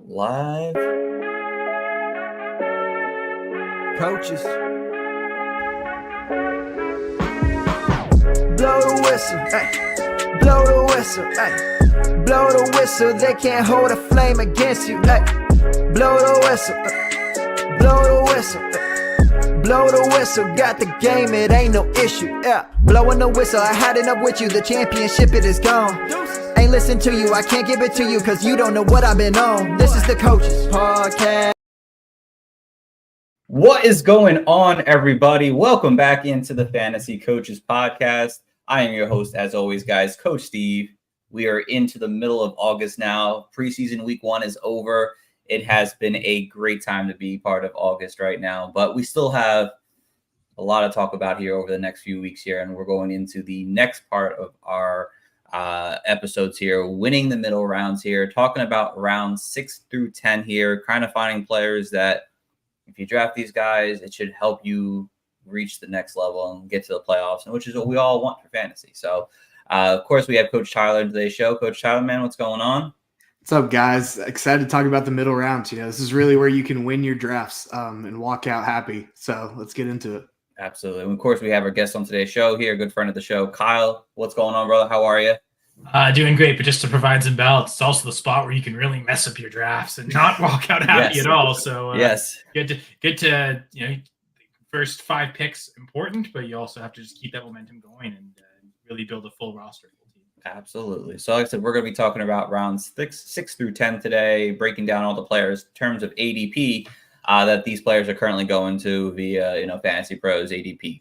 live. Coaches. Blow the whistle, ay. Blow the whistle, ay. Blow the whistle, they can't hold a flame against you, ay. Blow the whistle, blow the whistle, ay. Blow the whistle, got the game, it ain't no issue, yeah. Blowing the whistle, I had enough with you, the championship, it is gone. Ain't listen to you, I can't give it to you, cause you don't know what I've been on. This is the Coaches Podcast. What is going on, everybody? Welcome back into the Fantasy Coaches Podcast. I am your host, as always, guys, Coach Steve. We are into the middle of August now. Preseason week 1 is over. It has been a great time to be part of August right now, but we still have a lot to talk about here over the next few weeks here, and we're going into the next part of our episodes here, winning the middle rounds here, talking about rounds 6 through 10 here, kind of finding players that if you draft these guys, it should help you reach the next level and get to the playoffs, and which is what we all want for fantasy. So, of course, we have Coach Tyler in today's show. Coach Tyler, man, what's going on? What's up, guys? Excited to talk about the middle rounds. This is really where you can win your drafts and walk out happy. So let's get into it. Absolutely. And of course, we have our guest on today's show here, a good friend of the show, Kyle. What's going on, brother? How are you? Doing great, but just to provide some balance, it's also the spot where you can really mess up your drafts and not walk out happy at all. So yes, good to first 5 picks important, but you also have to just keep that momentum going and really build a full roster. Absolutely. So like I said, we're going to be talking about rounds 6 through 10 today, breaking down all the players in terms of ADP that these players are currently going to via Fantasy Pros ADP.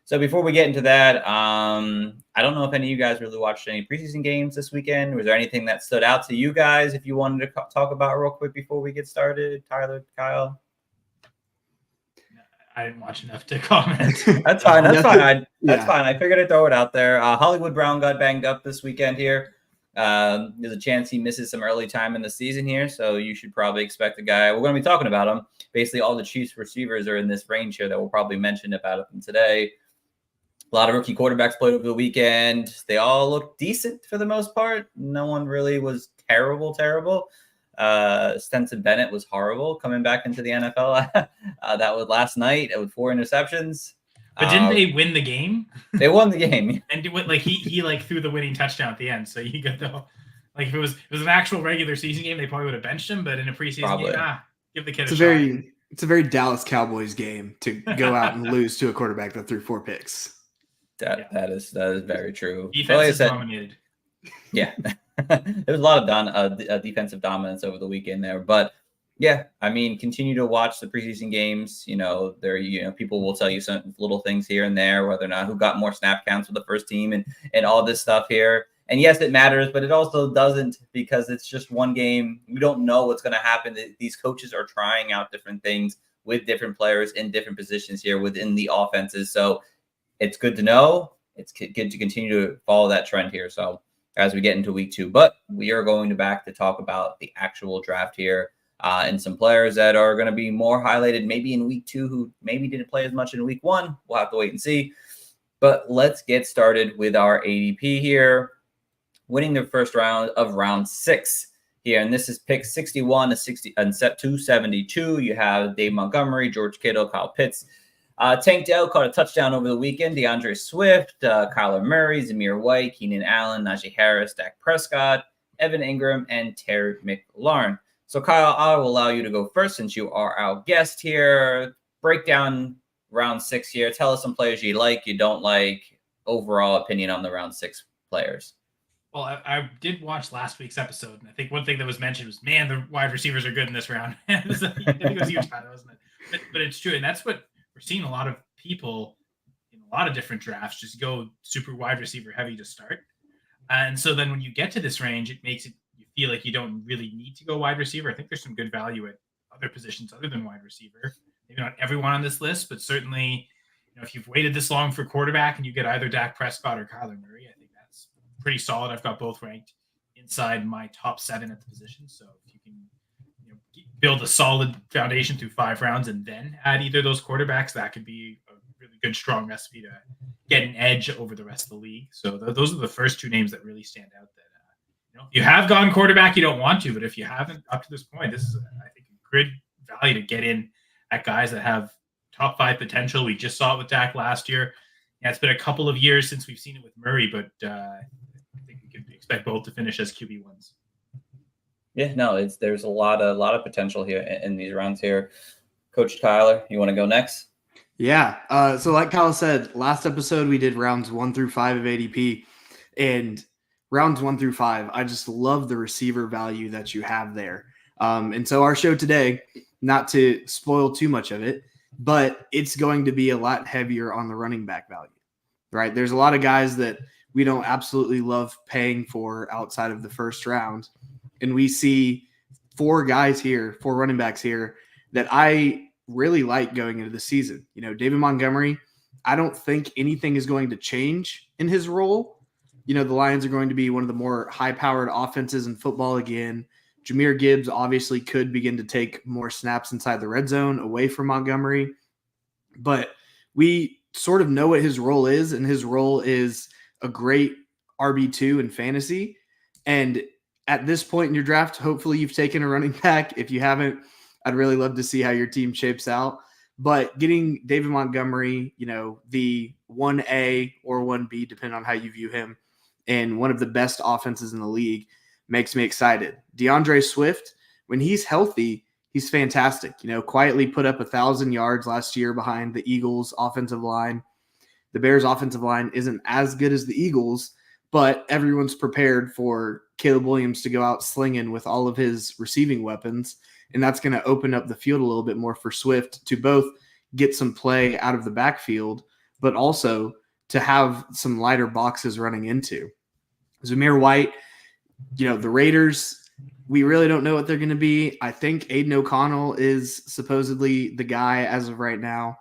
So before we get into that, I don't know if any of you guys really watched any preseason games this weekend. Was there anything that stood out to you guys if you wanted to talk about real quick before we get started? Tyler, Kyle? I didn't watch enough to comment. That's fine. That's fine. That's fine. I figured I'd throw it out there. Hollywood Brown got banged up this weekend here. There's a chance he misses some early time in the season here, so you should probably expect the guy. We're going to be talking about him. Basically, all the Chiefs receivers are in this range here that we'll probably mention about him today. A lot of rookie quarterbacks played over the weekend. They all looked decent for the most part. No one really was terrible. Stenson Bennett was horrible coming back into the NFL. That was last night with 4 interceptions. But didn't they win the game? They won the game. And he threw the winning touchdown at the end. So you got if it was an actual regular season game, they probably would have benched him. But in a preseason game, give the kid a shot. It's a very Dallas Cowboys game to go out and lose to a quarterback that threw 4 picks. That is very true. Defense is dominated. Yeah, there was a lot of defensive dominance over the weekend there, but yeah, I mean, continue to watch the preseason games. People will tell you some little things here and there, whether or not who got more snap counts with the first team and all this stuff here. And yes, it matters, but it also doesn't because it's just one game. We don't know what's going to happen. These coaches are trying out different things with different players in different positions here within the offenses. So it's good to know. It's good to continue to follow that trend here. So as we get into week 2, but we are going back to talk about the actual draft here and some players that are going to be more highlighted maybe in week 2 who maybe didn't play as much in week 1. We'll have to wait and see. But let's get started with our ADP here. Winning the first round of round 6 here. And this is pick 61 to 60 and set 272. You have Dave Montgomery, George Kittle, Kyle Pitts. Tank Dell caught a touchdown over the weekend. DeAndre Swift, Kyler Murray, Zamir White, Keenan Allen, Najee Harris, Dak Prescott, Evan Ingram, and Terry McLaurin. So, Kyle, I will allow you to go first since you are our guest here. Break down round 6 here. Tell us some players you like, you don't like, overall opinion on the round 6 players. Well, I did watch last week's episode, and I think one thing that was mentioned was, man, the wide receivers are good in this round. I think it was you, Tyler, wasn't it? But it's true, and that's what we're seeing a lot of people in a lot of different drafts just go super wide receiver heavy to start. And so then when you get to this range, it makes you feel like you don't really need to go wide receiver. I think there's some good value at other positions other than wide receiver. Maybe not everyone on this list, but certainly, if you've waited this long for quarterback and you get either Dak Prescott or Kyler Murray, I think that's pretty solid. I've got both ranked inside my top 7 at the position. So if you can build a solid foundation through 5 rounds and then add either of those quarterbacks, that could be a really good, strong recipe to get an edge over the rest of the league. So those are the first 2 names that really stand out that if you have gone quarterback, you don't want to, but if you haven't up to this point, this is, I think, a good value to get in at guys that have top 5 potential. We just saw it with Dak last year. Yeah, it's been a couple of years since we've seen it with Murray, but I think we can expect both to finish as QB1s. Yeah, no, there's a lot of potential here in these rounds here. Coach Tyler, you want to go next? Yeah. So like Kyle said, last episode we did rounds 1 through 5 of ADP, and rounds 1 through 5, I just love the receiver value that you have there. And so our show today, not to spoil too much of it, but it's going to be a lot heavier on the running back value, right? There's a lot of guys that we don't absolutely love paying for outside of the first round. And we see 4 running backs here that I really like going into the season. David Montgomery, I don't think anything is going to change in his role. The Lions are going to be one of the more high-powered offenses in football again. Jahmyr Gibbs obviously could begin to take more snaps inside the red zone away from Montgomery. But we sort of know what his role is, and his role is a great RB2 in fantasy. And at this point in your draft, hopefully you've taken a running back. If you haven't, I'd really love to see how your team shapes out. But getting David Montgomery, the 1A or 1B, depending on how you view him, and one of the best offenses in the league makes me excited. DeAndre Swift, when he's healthy, he's fantastic. Quietly put up 1,000 yards last year behind the Eagles' offensive line. The Bears' offensive line isn't as good as the Eagles, but everyone's prepared for Caleb Williams to go out slinging with all of his receiving weapons, and that's going to open up the field a little bit more for Swift to both get some play out of the backfield, but also to have some lighter boxes running into. Zamir White, the Raiders, we really don't know what they're going to be. I think Aiden O'Connell is supposedly the guy as of right now,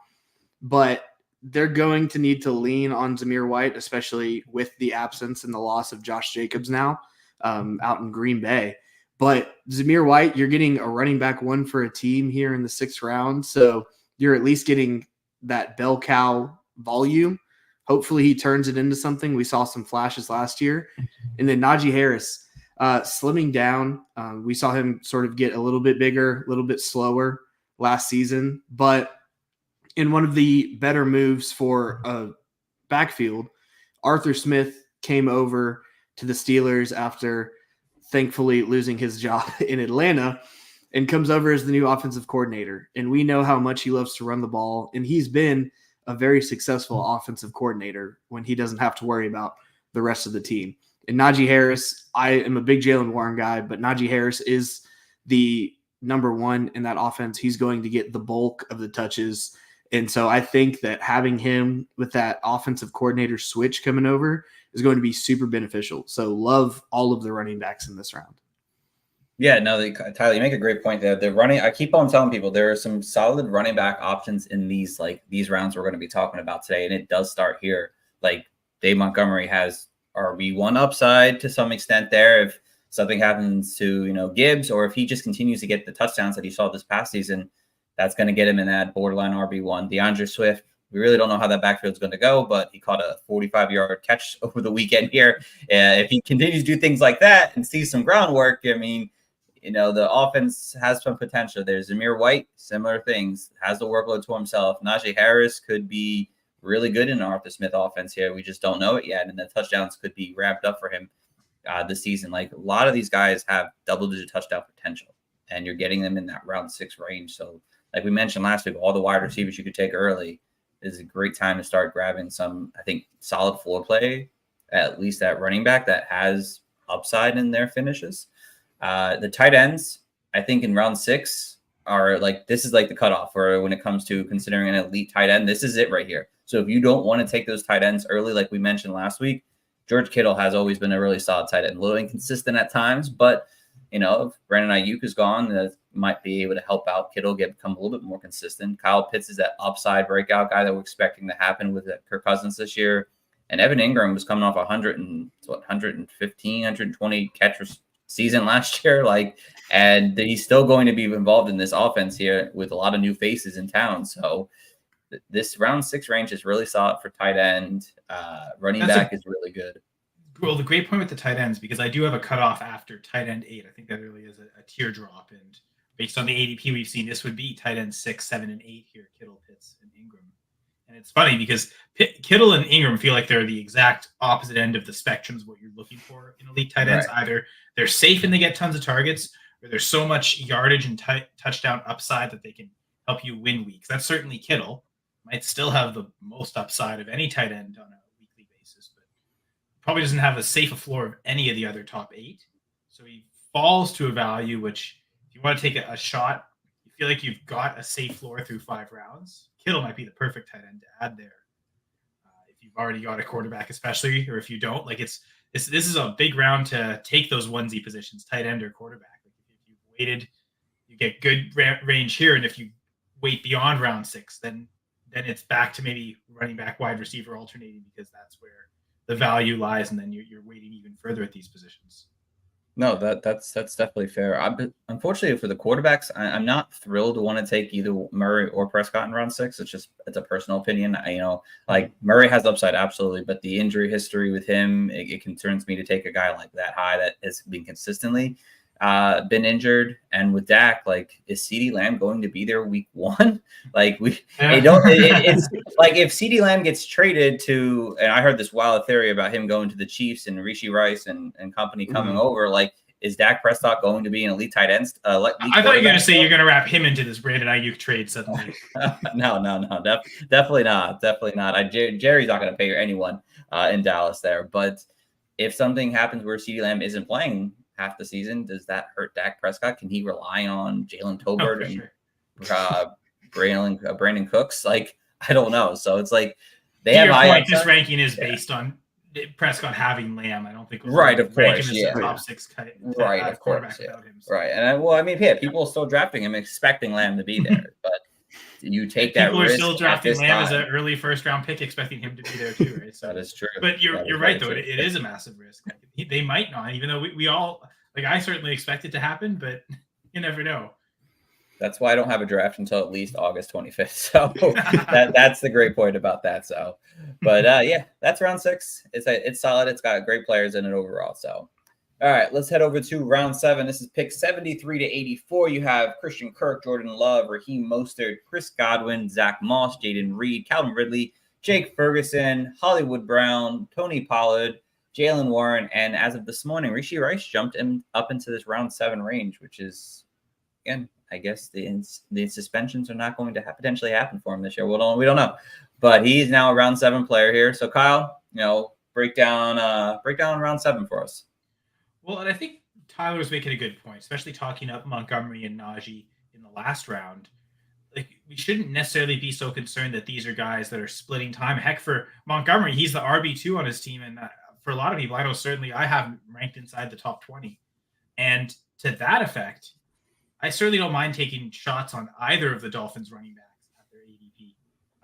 but they're going to need to lean on Zamir White, especially with the absence and the loss of Josh Jacobs now out in Green Bay. But Zamir White, you're getting a running back 1 for a team here in the 6th round, so you're at least getting that bell cow volume. Hopefully he turns it into something. We saw some flashes last year. And then Najee Harris, slimming down. We saw him sort of get a little bit bigger, a little bit slower last season. But in one of the better moves for a backfield, Arthur Smith came over to the Steelers after thankfully losing his job in Atlanta and comes over as the new offensive coordinator. And we know how much he loves to run the ball. And he's been a very successful offensive coordinator when he doesn't have to worry about the rest of the team. And Najee Harris, I am a big Jaylen Warren guy, but Najee Harris is the number 1 in that offense. He's going to get the bulk of the touches. And so I think that having him with that offensive coordinator switch coming over is going to be super beneficial. So love all of the running backs in this round. Yeah, no, Tyler, you make a great point there. I keep on telling people there are some solid running back options in these rounds we're going to be talking about today, and it does start here. Like Dave Montgomery has RB1 upside to some extent there. If something happens to Gibbs, or if he just continues to get the touchdowns that he saw this past season, that's going to get him in that borderline RB1. DeAndre Swift, we really don't know how that backfield is going to go, but he caught a 45-yard catch over the weekend here. If he continues to do things like that and see some groundwork, the offense has some potential. There's Zamir White, similar things, has the workload to himself. Najee Harris could be really good in an Arthur Smith offense here. We just don't know it yet, and the touchdowns could be ramped up for him this season. Like a lot of these guys have double-digit touchdown potential, and you're getting them in that round 6 range. So like we mentioned last week, all the wide receivers you could take early is a great time to start grabbing some, I think, solid floor play, at least at running back that has upside in their finishes. The tight ends, I think in round 6 are this is the cutoff for when it comes to considering an elite tight end. This is it right here. So if you don't want to take those tight ends early, like we mentioned last week, George Kittle has always been a really solid tight end, a little inconsistent at times, but if Brandon Ayuk is gone, that might be able to help out Kittle become a little bit more consistent. Kyle Pitts is that upside breakout guy that we're expecting to happen with Kirk Cousins this year. And Evan Ingram was coming off 115, 120 catch season last year. And he's still going to be involved in this offense here with a lot of new faces in town. So this round 6 range is really solid for tight end. Running back is really good. Well, the great point with the tight ends, because I do have a cutoff after tight end 8. I think that really is a teardrop. And based on the ADP we've seen, this would be tight end 6, 7, and 8 here, Kittle, Pitts, and Ingram. And it's funny because Kittle and Ingram feel like they're the exact opposite end of the spectrum of what you're looking for in elite tight ends. Right. Either they're safe and they get tons of targets, or there's so much yardage and touchdown upside that they can help you win weeks. That's certainly Kittle. Might still have the most upside of any tight end on a weekly basis, but probably doesn't have as safe a floor of any of the other top 8. So he falls to a value which, if you want to take a shot, you feel like you've got a safe floor through 5 rounds. Kittle might be the perfect tight end to add there. If you've already got a quarterback, especially, or if you don't, like this is a big round to take those onesie positions, tight end or quarterback. Like if you've waited, you get good range here, and if you wait beyond round 6, then it's back to maybe running back, wide receiver alternating, because that's where the value lies, and then you're waiting even further at these positions. No, that's definitely fair. Unfortunately for the quarterbacks, I'm not thrilled to want to take either Murray or Prescott in round 6. It's a personal opinion. Like Murray has upside, absolutely, but the injury history with him, it concerns me to take a guy like that high that has been consistently been injured. And with Dak, like, is CeeDee Lamb going to be there week 1? Like it's like if CeeDee Lamb gets traded to, and I heard this wild theory about him going to the Chiefs and Rishi Rice and company coming over, like, is Dak Prescott going to be an elite tight end? I thought you were going to say you're going to wrap him into this Brandon Ayuk trade suddenly. No, definitely not. Jerry's not going to pay anyone in Dallas there. But if something happens where CeeDee Lamb isn't playing half the season, does that hurt Dak Prescott? Can he rely on Jalen Tolbert and Brandon Cooks? Like, I don't know. So it's like they have high upside. This ranking is based on Prescott having Lamb. I don't think right, of course, top 6 right, of course, without him, so. Right. And people are still drafting him, expecting Lamb to be there, but you take that risk. People are still drafting Lamb as an early first-round pick, expecting him to be there too, right? So that is true. But you're right, though. It is a massive risk. They might not, even though we all, like, I certainly expect it to happen, but you never know. That's why I don't have a draft until at least August 25th. So that's the great point about that. So, but yeah, that's round 6. It's solid. It's got great players in it overall. So, all right, let's head over to round 7. This is pick 73 to 84. You have Christian Kirk, Jordan Love, Raheem Mostert, Chris Godwin, Zach Moss, Jaden Reed, Calvin Ridley, Jake Ferguson, Hollywood Brown, Tony Pollard, Jalen Warren, and as of this morning, Rishi Rice jumped up into this round 7 range, which is, again, I guess the suspensions are not going to potentially happen for him this year. We don't know, but he's now a round 7 player here. So Kyle, break down round 7 for us. Well, and I think Tyler was making a good point, especially talking up Montgomery and Najee in the last round. Like, we shouldn't necessarily be so concerned that these are guys that are splitting time. Heck, for Montgomery, he's the RB2 on his team, and for a lot of people, I know certainly I have him ranked inside the top 20. And to that effect, I certainly don't mind taking shots on either of the Dolphins running backs at their ADP.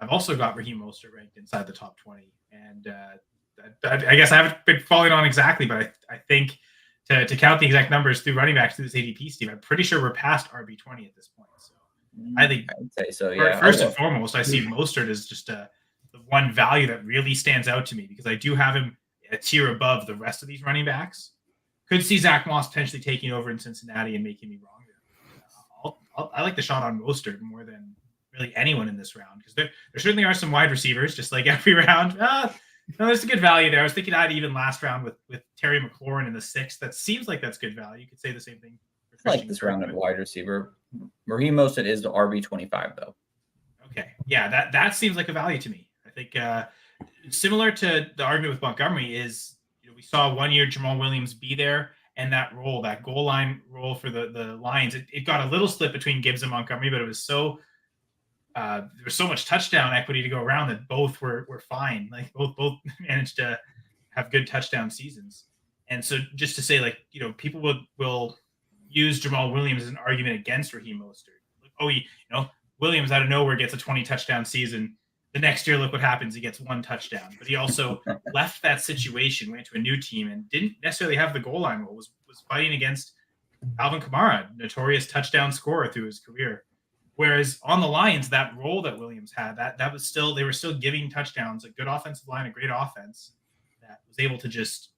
I've also got Raheem Mostert ranked inside the top 20. And I guess I haven't been following on exactly, but I think to count the exact numbers through running backs through this ADP, Steve, I'm pretty sure we're past RB20 at this point. So I think I'd say so, yeah. First and foremost, I see Mostert as just the one value that really stands out to me, because I do have him a tier above the rest of these running backs. Could see Zach Moss potentially taking over in Cincinnati and making me wrong there. I like the shot on Mostert more than really anyone in this round, because there certainly are some wide receivers, just like every round. No, there's a good value there. I was thinking I'd even last round with Terry McLaurin in the 6th. That seems like that's good value. You could say the same thing. I like this round at wide receiver. Raheem Mostert is the RB25 though. Okay, yeah, that seems like a value to me. I think similar to the argument with Montgomery is, we saw 1 year Jamal Williams be there, and that goal line role for the Lions, it got a little split between Gibbs and Montgomery, but it was so there was so much touchdown equity to go around that both were fine. Like both managed to have good touchdown seasons. And so just to say, like, people will use Jamal Williams as an argument against Raheem Mostert. Williams out of nowhere gets a 20 touchdown season. The next year, look what happens. He gets 1 touchdown. But he also left that situation, went to a new team, and didn't necessarily have the goal line role, was fighting against Alvin Kamara, notorious touchdown scorer through his career. Whereas on the Lions, that role that Williams had, that was still, they were still giving touchdowns, a good offensive line, a great offense that was able to just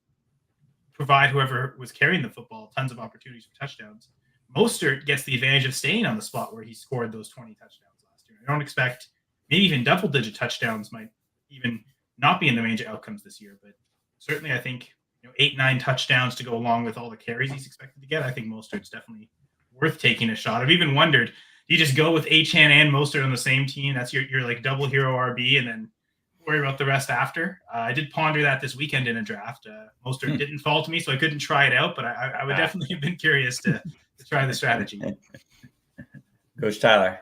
provide whoever was carrying the football tons of opportunities for touchdowns. Mostert gets the advantage of staying on the spot where he scored those 20 touchdowns last year. I don't expect maybe even double-digit touchdowns might even not be in the range of outcomes this year, but certainly I think 8-9 touchdowns to go along with all the carries he's expected to get. I think Mostert's definitely worth taking a shot. I've even wondered, do you just go with Achane and Mostert on the same team? That's your like double hero RB, and then worry about the rest after. I did ponder that this weekend in a draft. Mostert didn't fall to me, so I couldn't try it out, but I would definitely have been curious to try the strategy. Coach Tyler,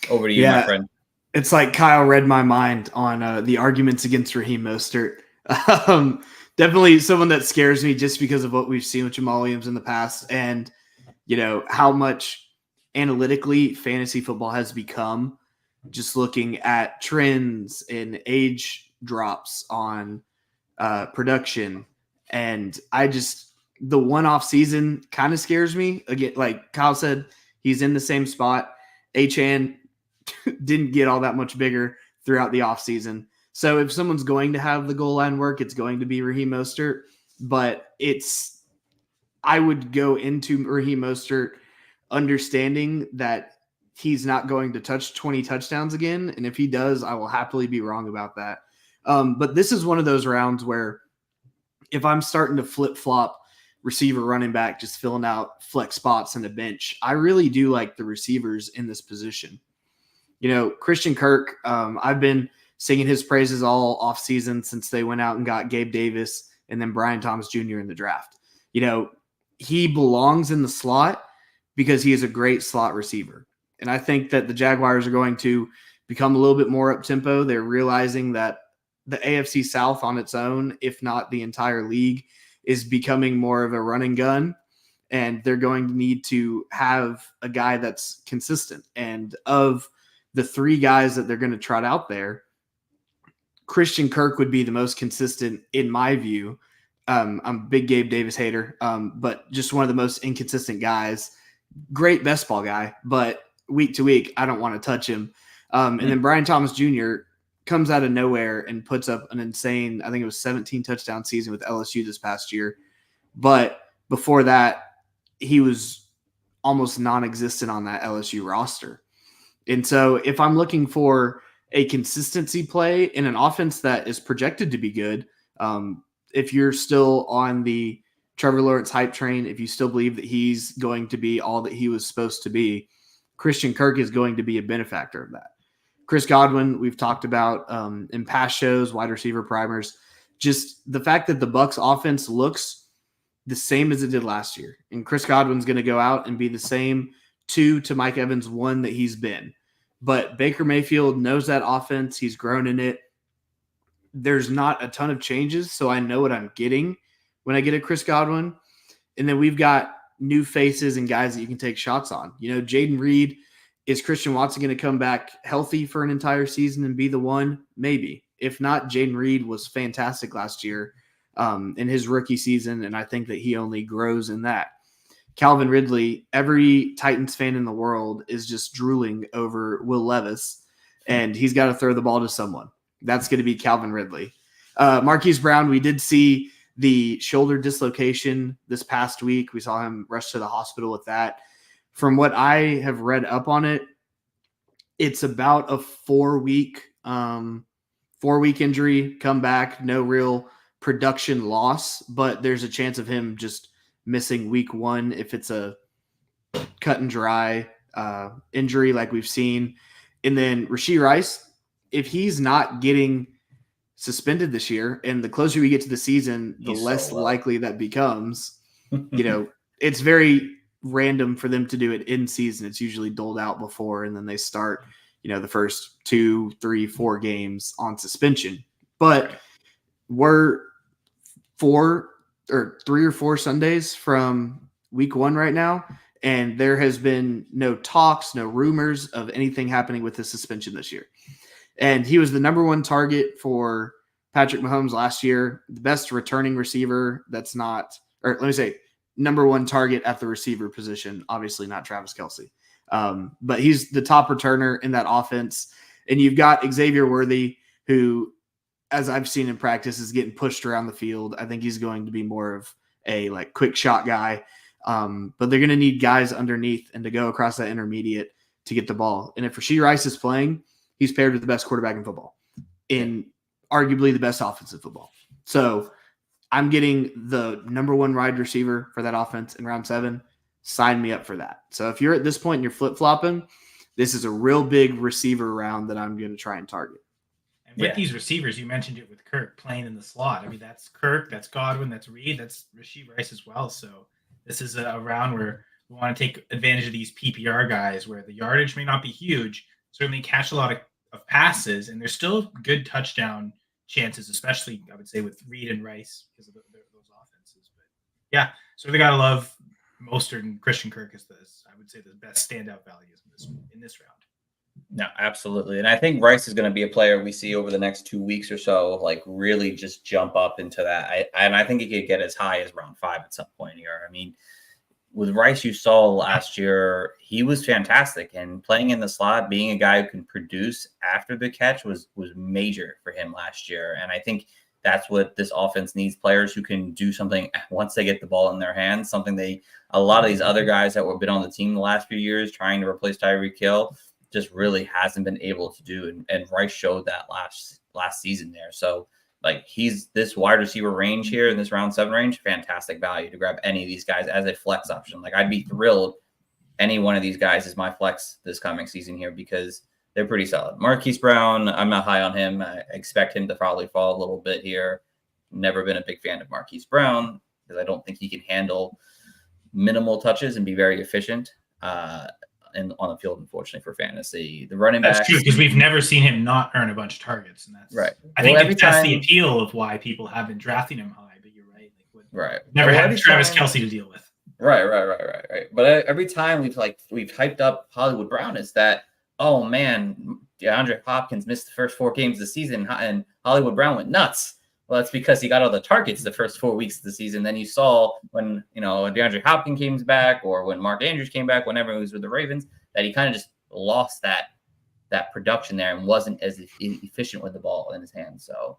over to you, my friend. It's like Kyle read my mind on the arguments against Raheem Mostert. Definitely someone that scares me just because of what we've seen with Jamal Williams in the past, and how much analytically fantasy football has become, just looking at trends and age drops on production. And the one-off season kind of scares me. Again, like Kyle said, he's in the same spot. Achane didn't get all that much bigger throughout the offseason. So if someone's going to have the goal line work, it's going to be Raheem Mostert. But I would go into Raheem Mostert understanding that he's not going to touch 20 touchdowns again. And if he does, I will happily be wrong about that. But this is one of those rounds where if I'm starting to flip-flop receiver running back, just filling out flex spots in the bench, I really do like the receivers in this position. Christian Kirk, I've been singing his praises all offseason since they went out and got Gabe Davis and then Brian Thomas Jr. in the draft. He belongs in the slot because he is a great slot receiver. And I think that the Jaguars are going to become a little bit more up-tempo. They're realizing that the AFC South on its own, if not the entire league, is becoming more of a run and gun. And they're going to need to have a guy that's consistent. And of the three guys that they're going to trot out there, Christian Kirk would be the most consistent in my view. I'm a big Gabe Davis hater, but just one of the most inconsistent guys. Great best ball guy, but week to week, I don't want to touch him. And then Brian Thomas Jr. comes out of nowhere and puts up an insane, I think it was 17 touchdown season with LSU this past year. But before that, he was almost non-existent on that LSU roster. And so if I'm looking for a consistency play in an offense that is projected to be good, if you're still on the Trevor Lawrence hype train, if you still believe that he's going to be all that he was supposed to be, Christian Kirk is going to be a benefactor of that. Chris Godwin, we've talked about in past shows, wide receiver primers, just the fact that the Bucs offense looks the same as it did last year. And Chris Godwin's going to go out and be the same 2 to Mike Evans 1 that he's been. But Baker Mayfield knows that offense. He's grown in it. There's not a ton of changes, so I know what I'm getting when I get a Chris Godwin. And then we've got new faces and guys that you can take shots on. Jaden Reed, is Christian Watson going to come back healthy for an entire season and be the one? Maybe. If not, Jaden Reed was fantastic last year in his rookie season, and I think that he only grows in that. Calvin Ridley, every Titans fan in the world is just drooling over Will Levis, and he's got to throw the ball to someone. That's going to be Calvin Ridley. Marquise Brown, we did see the shoulder dislocation this past week. We saw him rush to the hospital with that. From what I have read up on it, it's about a 4-week injury, come back, no real production loss, but there's a chance of him just missing week 1 if it's a cut and dry injury like we've seen. And then Rashee Rice, if he's not getting suspended this year, and the closer we get to the season, the less likely that becomes, it's very random for them to do it in season. It's usually doled out before, and then they start, the first 2, 3, 4 games on suspension. But we're 3 or 4 Sundays from week 1 right now, and there has been no talks, no rumors of anything happening with the suspension this year. And he was the number 1 target for Patrick Mahomes last year, the best returning receiver number 1 target at the receiver position, obviously not Travis Kelce. But he's the top returner in that offense. And you've got Xavier Worthy, who, as I've seen in practice, is getting pushed around the field. I think he's going to be more of a like quick shot guy. But they're going to need guys underneath and to go across that intermediate to get the ball. And if Rashee Rice is playing, he's paired with the best quarterback in football, in arguably the best offense in football. So I'm getting the number one wide receiver for that offense in round 7. Sign me up for that. So if you're at this point and you're flip-flopping, this is a real big receiver round that I'm going to try and target. And with these receivers, you mentioned it with Kirk playing in the slot. I mean, that's Kirk, that's Godwin, that's Reed, that's Rashee Rice as well. So this is a round where we want to take advantage of these PPR guys where the yardage may not be huge, certainly catch a lot of passes, and there's still good touchdown chances, especially, I would say, with Reed and Rice because of those offenses. But yeah, so they got to love Mostert and Christian Kirk as I would say, the best standout values in this round. No, absolutely. And I think Rice is going to be a player we see over the next 2 weeks or so, like really just jump up into that. And I think he could get as high as round 5 at some point here. I mean, with Rice, you saw last year, he was fantastic, and playing in the slot, being a guy who can produce after the catch was major for him last year. And I think that's what this offense needs, players who can do something once they get the ball in their hands, something a lot of these other guys that were been on the team the last few years trying to replace Tyreek Hill just really hasn't been able to do. And Rice showed that last season there. So like he's this wide receiver range here in this round 7 range, fantastic value to grab any of these guys as a flex option. Like I'd be thrilled any one of these guys is my flex this coming season here because they're pretty solid. Marquise Brown, I'm not high on him. I expect him to probably fall a little bit here. Never been a big fan of Marquise Brown because I don't think he can handle minimal touches and be very efficient and on the field, unfortunately, for fantasy. The running back. That's true, because we've never seen him not earn a bunch of targets. And that's right. I think that's the appeal of why people have been drafting him high, but you're right. Right. Never had Travis Kelce to deal with. Right. But every time we've hyped up Hollywood Brown is that, oh man, DeAndre Hopkins missed the first 4 games of the season and Hollywood Brown went nuts. Well, that's because he got all the targets the first 4 weeks of the season. Then you saw when, DeAndre Hopkins came back or when Mark Andrews came back, whenever he was with the Ravens, that he kind of just lost that production there and wasn't as efficient with the ball in his hands. So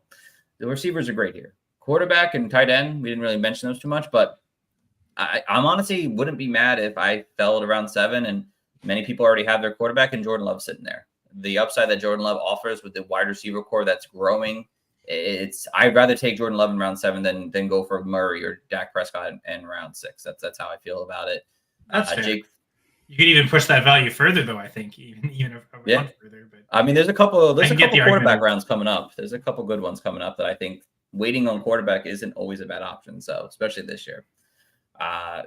the receivers are great here. Quarterback and tight end, we didn't really mention those too much, but I'm honestly wouldn't be mad if I fell at around 7 and many people already have their quarterback and Jordan Love sitting there. The upside that Jordan Love offers with the wide receiver core that's growing, I'd rather take Jordan Love in round 7 than go for Murray or Dak Prescott in round 6. That's how I feel about it. That's fair. Jake, you could even push that value further, though. I think even a round further. But I mean, there's a couple quarterback rounds coming up. There's a couple good ones coming up that I think waiting on quarterback isn't always a bad option. So especially this year.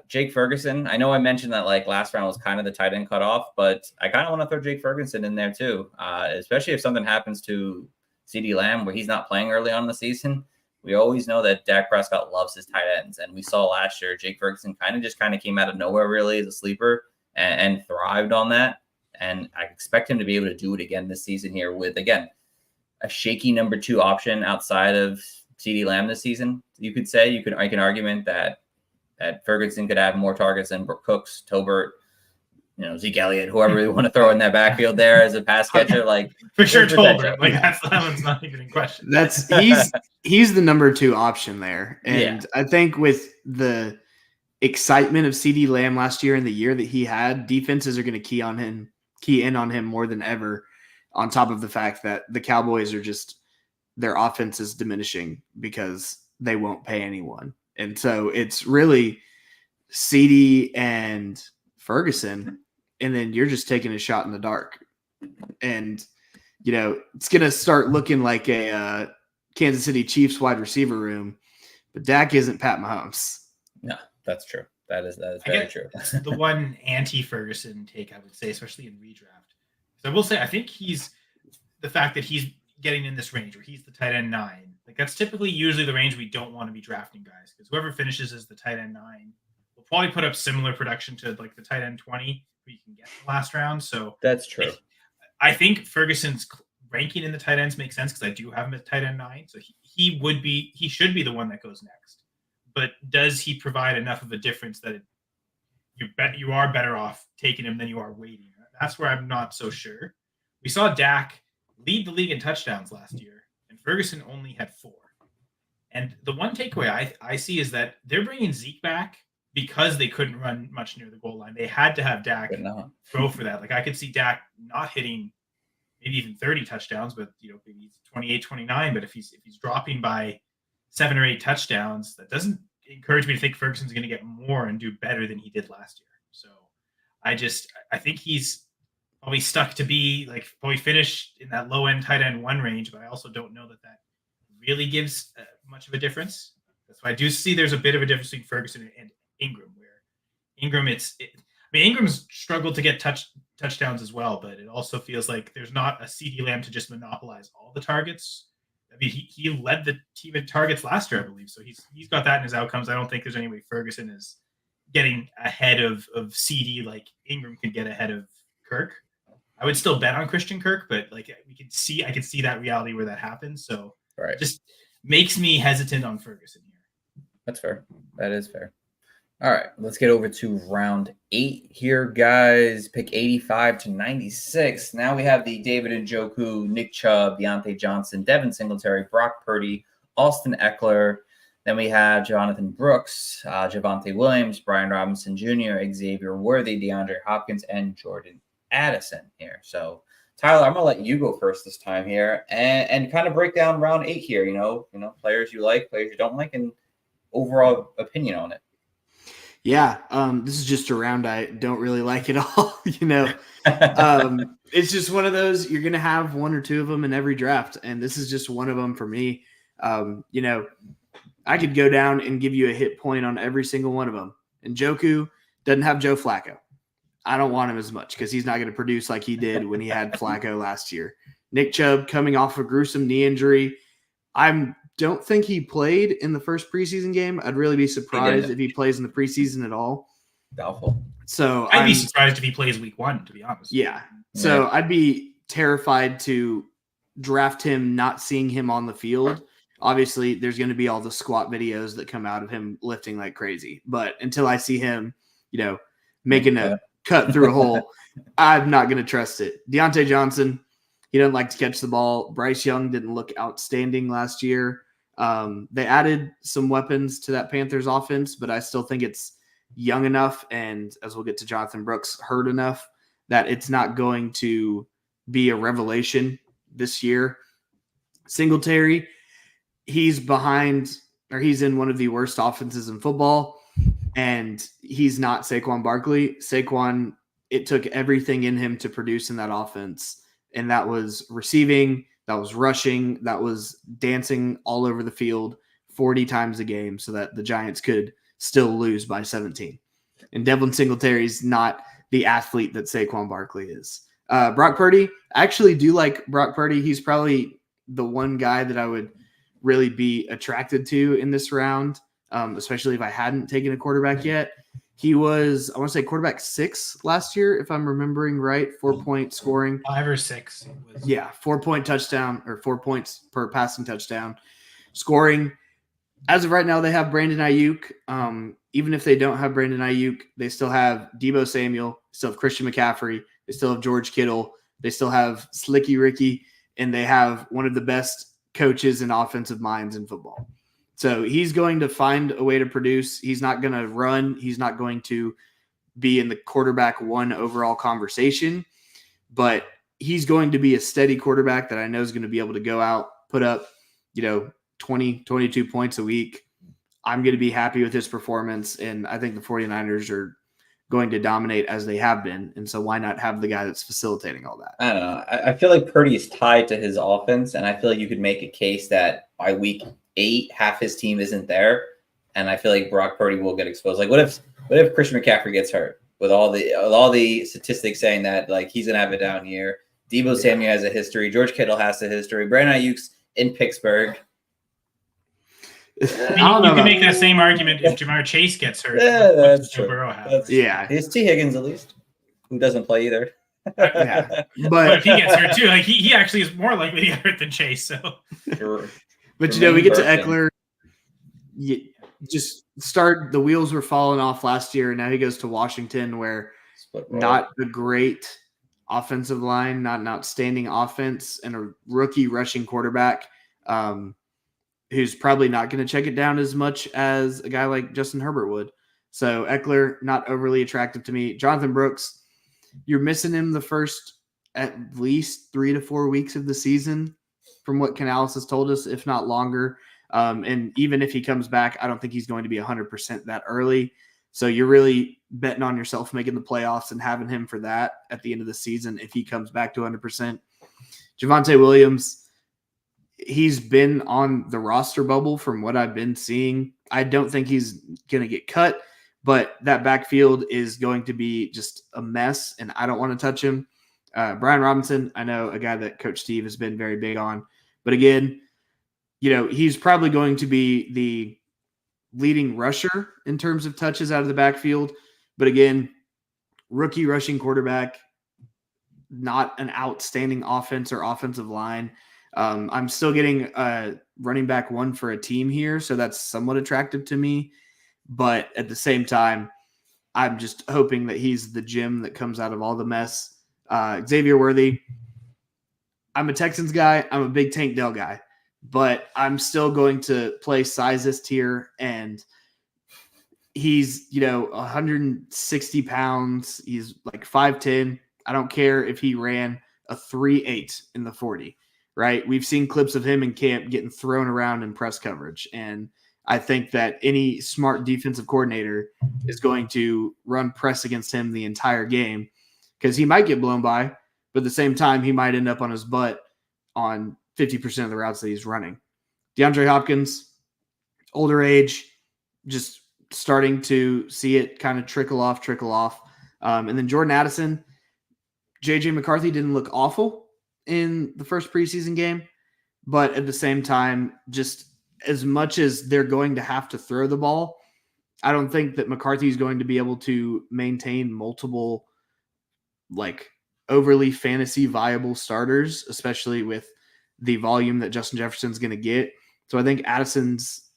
Jake Ferguson. I know I mentioned that like last round was kind of the tight end cutoff, but I kind of want to throw Jake Ferguson in there too, especially if something happens to CeeDee Lamb where he's not playing early on in the season. We always know that Dak Prescott loves his tight ends, and we saw last year Jake Ferguson kind of came out of nowhere really as a sleeper and thrived on that. And I expect him to be able to do it again this season here with, again, a shaky number 2 option outside of CeeDee Lamb this season. You could say I can argument that Ferguson could have more targets than Brooke Cooks, Tolbert, Zeke Elliott, whoever you want to throw in that backfield there as a pass catcher. Like for sure, Tolbert. Like that one's not even in question. He's the number 2 option there, and I think with the excitement of CeeDee Lamb last year and the year that he had, defenses are going to key in on him more than ever. On top of the fact that the Cowboys are their offense is diminishing because they won't pay anyone. And so it's really CeeDee and Ferguson, and then you're just taking a shot in the dark. And, it's going to start looking like a Kansas City Chiefs wide receiver room, but Dak isn't Pat Mahomes. No, that's true. That is very true. The one anti-Ferguson take, I would say, especially in redraft. So I will say, I think the fact that he's getting in this range where he's the tight end 9, like that's typically usually the range we don't want to be drafting guys, because whoever finishes as the tight end 9 will probably put up similar production to like the tight end 20 who you can get in the last round. So that's true. I think Ferguson's ranking in the tight ends makes sense because I do have him at tight end 9. So he should be the one that goes next. But does he provide enough of a difference that you are better off taking him than you are waiting? That's where I'm not so sure. We saw Dak lead the league in touchdowns last year, and Ferguson only had 4. And the one takeaway I see is that they're bringing Zeke back because they couldn't run much near the goal line. They had to have Dak go for that. Like I could see Dak not hitting maybe even 30 touchdowns, but maybe 28, 29. But if he's dropping by 7 or 8 touchdowns, that doesn't encourage me to think Ferguson's going to get more and do better than he did last year. So I think he's probably stuck to be like probably finish in that low end tight end 1 range, but I also don't know that really gives much of a difference. That's why I do see there's a bit of a difference between Ferguson and Ingram, where Ingram's struggled to get touchdowns as well, but it also feels like there's not a CeeDee Lamb to just monopolize all the targets. I mean, he led the team in targets last year, I believe. So he's got that in his outcomes. I don't think there's any way Ferguson is getting ahead of CD like Ingram could get ahead of Kirk. I would still bet on Christian Kirk, but like I can see that reality where that happens. So right. Just makes me hesitant on Ferguson here. That's fair. That is fair. All right, let's get over to round 8 here, guys. Pick 85 to 96. Now we have the David Njoku, Nick Chubb, Deontay Johnson, Devin Singletary, Brock Purdy, Austin Eckler. Then we have Jonathan Brooks, Javonte Williams, Brian Robinson Jr., Xavier Worthy, DeAndre Hopkins, and Jordan Addison here. So, Tyler, I'm going to let you go first this time here and kind of break down round 8 here, players you like, players you don't like, and overall opinion on it. Yeah, this is just a round I don't really like at all. It's just one of those, you're going to have 1 or 2 of them in every draft, and this is just one of them for me. I could go down and give you a hit point on every single one of them. And Njoku doesn't have Joe Flacco. I don't want him as much because he's not going to produce like he did when he had Flacco last year. Nick Chubb coming off a gruesome knee injury. I don't think he played in the first preseason game. I'd really be surprised if he plays in the preseason at all. Doubtful. So I'd be surprised if he plays week 1, to be honest. Yeah. So I'd be terrified to draft him not seeing him on the field. Obviously, there's going to be all the squat videos that come out of him lifting like crazy. But until I see him, making a cut through a hole, I'm not going to trust it. Deontay Johnson, he doesn't like to catch the ball. Bryce Young didn't look outstanding last year. They added some weapons to that Panthers offense, but I still think it's young enough, and as we'll get to Jonathan Brooks, hurt enough that it's not going to be a revelation this year. Singletary, he's in one of the worst offenses in football, and he's not Saquon Barkley. Saquon, it took everything in him to produce in that offense, and that was receiving, that was rushing, that was dancing all over the field 40 times a game so that the Giants could still lose by 17. And Devin Singletary's not the athlete that Saquon Barkley is. Brock Purdy, I actually do like Brock Purdy. He's probably the one guy that I would really be attracted to in this round, especially if I hadn't taken a quarterback yet. He was, I want to say, quarterback 6 last year, if I'm remembering right, 4-point scoring. 5 or 6. Yeah, 4-point touchdown or 4 points per passing touchdown. Scoring, as of right now, they have Brandon Ayuk. Even if they don't have Brandon Ayuk, they still have Deebo Samuel, still have Christian McCaffrey, they still have George Kittle, they still have Slicky Ricky, and they have one of the best coaches and offensive minds in football. So he's going to find a way to produce. He's not going to run. He's not going to be in the quarterback 1 overall conversation, but he's going to be a steady quarterback that I know is going to be able to go out, put up, 20, 22 points a week. I'm going to be happy with his performance, and I think the 49ers are going to dominate as they have been. And so why not have the guy that's facilitating all that? I don't know. I feel like Purdy is tied to his offense, and I feel like you could make a case that by week 8, half his team isn't there, and I feel like Brock Purdy will get exposed. Like, what if Christian McCaffrey gets hurt with all the statistics saying that like he's gonna have a down year? Deebo Samuel has a history. George Kittle has a history. Brandon Ayuk's in Pittsburgh. You can make that same argument if Jamar Chase gets hurt. Yeah, that's true. He's T. Higgins at least, who doesn't play either. Yeah, but if he gets hurt too, like he actually is more likely to get hurt than Chase. So, sure. But we get to Eckler. The wheels were falling off last year, and now he goes to Washington, where not a great offensive line, not an outstanding offense, and a rookie rushing quarterback. who's probably not going to check it down as much as a guy like Justin Herbert would. So Eckler, not overly attractive to me. Jonathan Brooks, you're missing him the first at least 3 to 4 weeks of the season, from what Canales has told us, if not longer. And even if he comes back, I don't think he's going to be 100% that early. So you're really betting on yourself making the playoffs and having him for that at the end of the season if he comes back to 100%. Javonte Williams, he's been on the roster bubble from what I've been seeing. I don't think he's going to get cut, but that backfield is going to be just a mess, and I don't want to touch him. Brian Robinson, I know a guy that Coach Steve has been very big on. But again, he's probably going to be the leading rusher in terms of touches out of the backfield. But again, rookie rushing quarterback, not an outstanding offense or offensive line. I'm still getting running back one for a team here, so that's somewhat attractive to me. But at the same time, I'm just hoping that he's the gem that comes out of all the mess. Xavier Worthy, I'm a Texans guy. I'm a big Tank Dell guy. But I'm still going to play sizist here, and he's, 160 pounds. He's like 5'10". I don't care if he ran a 3.8 in the 40, right? We've seen clips of him in camp getting thrown around in press coverage, and I think that any smart defensive coordinator is going to run press against him the entire game because he might get blown by, but at the same time, he might end up on his butt on 50% of the routes that he's running. DeAndre Hopkins, older age, just starting to see it kind of trickle off. And then Jordan Addison, J.J. McCarthy didn't look awful in the first preseason game, but at the same time, just as much as they're going to have to throw the ball, I don't think that McCarthy is going to be able to maintain multiple, overly fantasy viable starters, especially with the volume that Justin Jefferson's going to get. So I think Addison's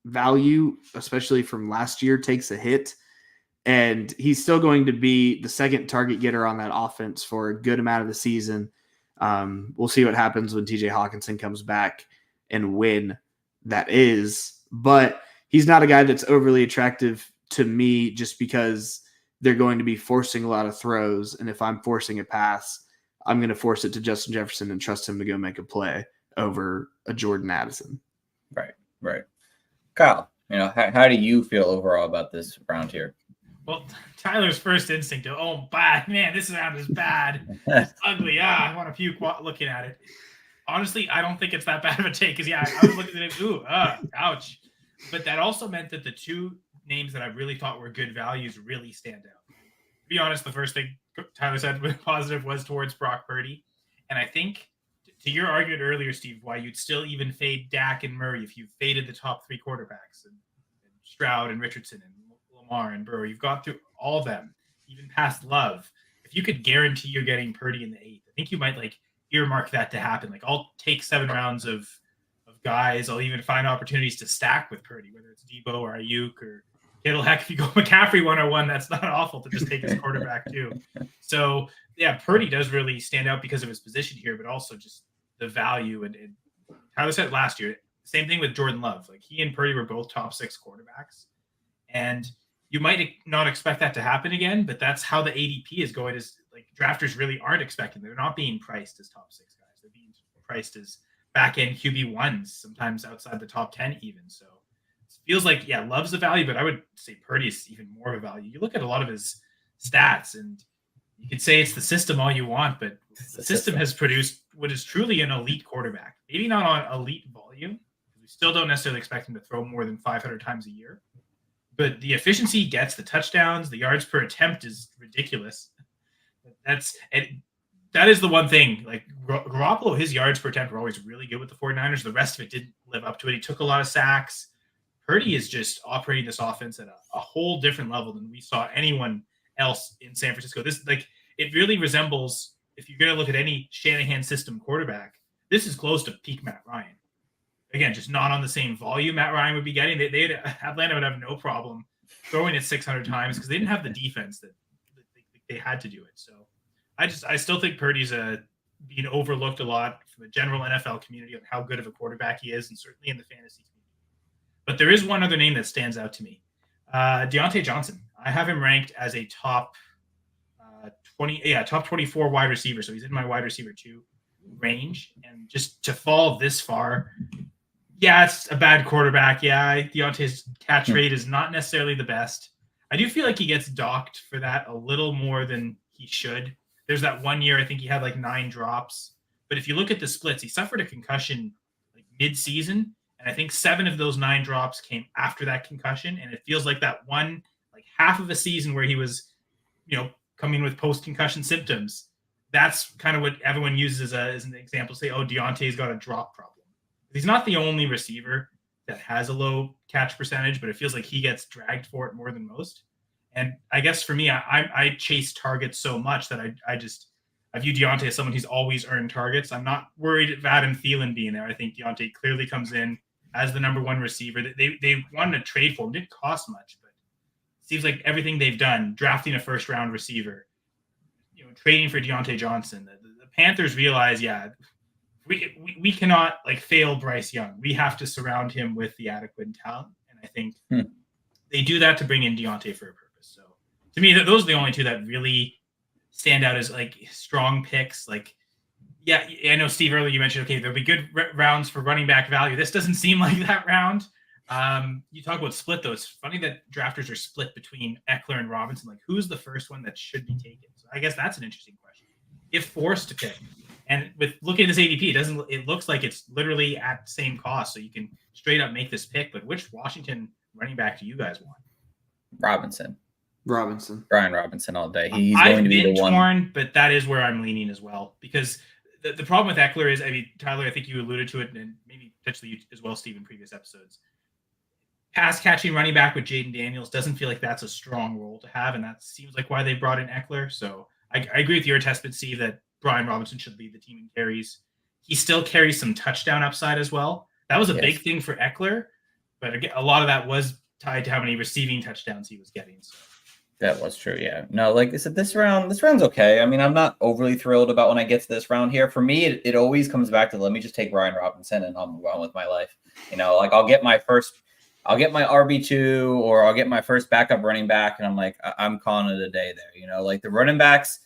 value, especially from last year, takes a hit. And he's still going to be the second target getter on that offense for a good amount of the season. We'll see what happens when TJ Hawkinson comes back and when that is. But he's not a guy that's overly attractive to me just because they're going to be forcing a lot of throws. And if I'm forcing a pass, I'm going to force it to Justin Jefferson and trust him to go make a play over a Jordan Addison. Right. Kyle, how do you feel overall about this round here? Well, Tyler's first instinct bad, man, this round is bad. It's ugly. I want to puke looking at it. Honestly, I don't think it's that bad of a take because, I was looking at it, ouch. But that also meant that the two names that I really thought were good values really stand out. To be honest, the first thing Tyler said was positive was towards Brock Purdy. And I think to your argument earlier, Steve, why you'd still even fade Dak and Murray if you faded the top three quarterbacks and Stroud and Richardson and Lamar and Burrow. You've gone through all of them, even past Love. If you could guarantee you're getting Purdy in the 8th, I think you might earmark that to happen. I'll take 7 rounds of guys. I'll even find opportunities to stack with Purdy, whether it's Debo or Ayuk or Kittle. Heck, if you go McCaffrey 101, that's not awful to just take his quarterback too. So yeah, Purdy does really stand out because of his position here, but also just the value. And Tyler said last year, same thing with Jordan Love. He and Purdy were both top 6 quarterbacks. And you might not expect that to happen again, but that's how the ADP is going. Is drafters really aren't expecting. They're not being priced as top 6 guys. They're being priced as back-end QB1s, sometimes outside the top 10 even. So it feels Love's a value, but I would say Purdy is even more of a value. You look at a lot of his stats, and you could say it's the system all you want, but the system has produced what is truly an elite quarterback. Maybe not on elite volume. We still don't necessarily expect him to throw more than 500 times a year. But the efficiency he gets, the touchdowns, the yards per attempt is ridiculous. That is the one thing. Garoppolo, his yards per attempt were always really good with the 49ers. The rest of it didn't live up to it. He took a lot of sacks. Purdy is just operating this offense at a whole different level than we saw anyone else in San Francisco. This it really resembles, if you're going to look at any Shanahan system quarterback, this is close to peak Matt Ryan. Again, just not on the same volume Matt Ryan would be getting. Atlanta would have no problem throwing it 600 times because they didn't have the defense that they had to do it. So I still think Purdy's a being overlooked a lot from the general NFL community on how good of a quarterback he is, and certainly in the fantasy community. But there is one other name that stands out to me, Deontay Johnson. I have him ranked as a top 24 wide receiver. So he's in my wide receiver 2 range, and just to fall this far, it's a bad quarterback. Deontay's catch rate is not necessarily the best. I do feel like he gets docked for that a little more than he should. There's that 1 year, I think he had like 9 drops. But if you look at the splits, he suffered a concussion like mid-season, and I think 7 of those 9 drops came after that concussion. And it feels like that one, like half of a season where he was, coming with post-concussion symptoms. That's kind of what everyone uses as an example. Say, Deontay's got a drop problem. He's not the only receiver that has a low catch percentage, but it feels like he gets dragged for it more than most. And I guess for me, I chase targets so much that I view Deontay as someone who's always earned targets. I'm not worried about Adam Thielen being there. I think Deontay clearly comes in as the number 1 receiver. They wanted to trade for him. It didn't cost much, but it seems like everything they've done, drafting a first-round receiver, trading for Deontay Johnson, the Panthers realize, we cannot like fail Bryce Young. We have to surround him with the adequate talent. And I think they do that to bring in Deontay for a purpose. So to me, those are the only 2 that really stand out as like strong picks. Like, I know Steve earlier you mentioned, okay, there'll be good rounds for running back value. This doesn't seem like that round. You talk about split though. It's funny that drafters are split between Eckler and Robinson. Like, who's the first one that should be taken? So I guess that's an interesting question. If forced to pick, and with looking at this ADP, it looks like it's literally at the same cost. So you can straight up make this pick. But which Washington running back do you guys want? Robinson. Brian Robinson all day. He's going to be the one. Torn, but that is where I'm leaning as well. Because the problem with Eckler is, Tyler, I think you alluded to it, and maybe potentially you as well, Steve, in previous episodes. Pass catching running back with Jaden Daniels doesn't feel like that's a strong role to have, and that seems like why they brought in Eckler. So I agree with your testament, Steve, that Brian Robinson should lead the team in carries. He still carries some touchdown upside as well. That was a big thing for Eckler, but again, a lot of that was tied to how many receiving touchdowns he was getting. So. That was true, yeah. No, like I said, this round's okay. I mean, I'm not overly thrilled about when I get to this round here. For me, it always comes back to let me just take Brian Robinson and I'll move on with my life. Like I'll get my RB2 or I'll get my first backup running back, and I'm like, I'm calling it a day there. Like the running backs,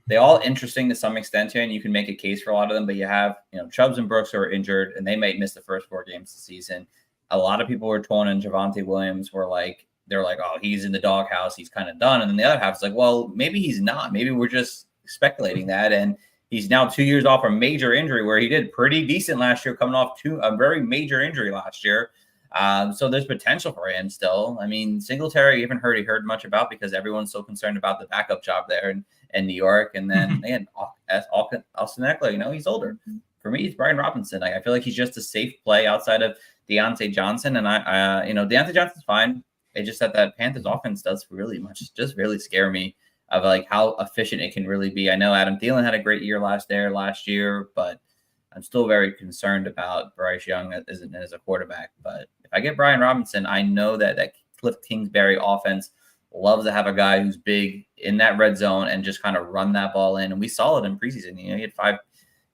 they all interesting to some extent here, and you can make a case for a lot of them, but you have, Chubbs and Brooks who are injured, and they might miss the first 4 games of the season. A lot of people were torn on Javonte Williams, they're like, oh, he's in the doghouse, he's kind of done. And then the other half is like, well, maybe he's not. Maybe we're just speculating that. And he's now 2 years off a major injury where he did pretty decent last year, coming off a very major injury last year. So there's potential for him still. I mean, Singletary, even heard much about because everyone's so concerned about the backup job there in New York. And then again, Austin Eckler, he's older. For me, it's Brian Robinson. I feel like he's just a safe play outside of Deontay Johnson. And Deontay Johnson's fine. It's just that Panthers offense does really scare me of like how efficient it can really be. I know Adam Thielen had a great year last year, but I'm still very concerned about Bryce Young as a quarterback. But if I get Brian Robinson, I know that Cliff Kingsbury offense loves to have a guy who's big in that red zone and just kind of run that ball in. And we saw it in preseason. He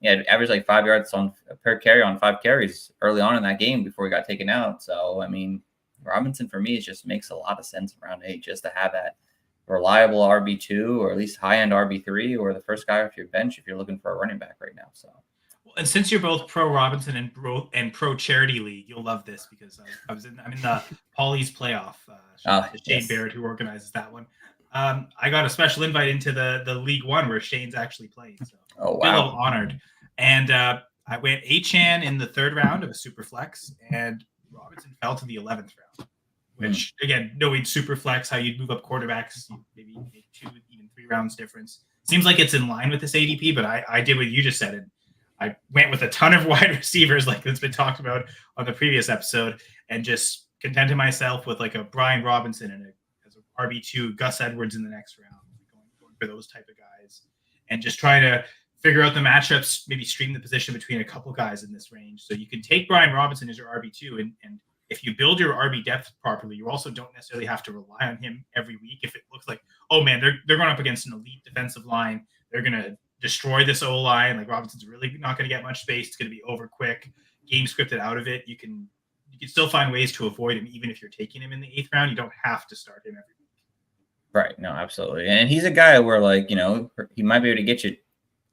had averaged like 5 yards per carry on 5 carries early on in that game before he got taken out. So, I mean, Robinson for me, it just makes a lot of sense around 8 just to have that reliable RB2 or at least high-end RB3 or the first guy off your bench if you're looking for a running back right now. So, and since you're both pro Robinson and pro charity league, you'll love this because I'm in the Paulie's playoff. Shane Barrett, who organizes that one. I got a special invite into the League One where Shane's actually playing. So wow. I'm a little honored. And I went Achane in the 3rd round of a super flex, and Robinson fell to the 11th round, which again, knowing super flex, how you'd move up quarterbacks, maybe 2, even 3 rounds difference. Seems like it's in line with this ADP, but I did what you just said. And I went with a ton of wide receivers like it's been talked about on the previous episode and just contented myself with like a Brian Robinson and as an RB2, Gus Edwards in the next round, going for those type of guys and just trying to figure out the matchups, maybe stream the position between a couple guys in this range. So you can take Brian Robinson as your RB2 and if you build your RB depth properly, you also don't necessarily have to rely on him every week. If it looks like, oh man, they're going up against an elite defensive line, they're going to destroy this O-line. Like Robinson's really not going to get much space. It's going to be over quick. Game scripted out of it. You can still find ways to avoid him, even if you're taking him in the 8th round. You don't have to start him every week. Right. No, absolutely. And he's a guy where, like, you know, he might be able to get you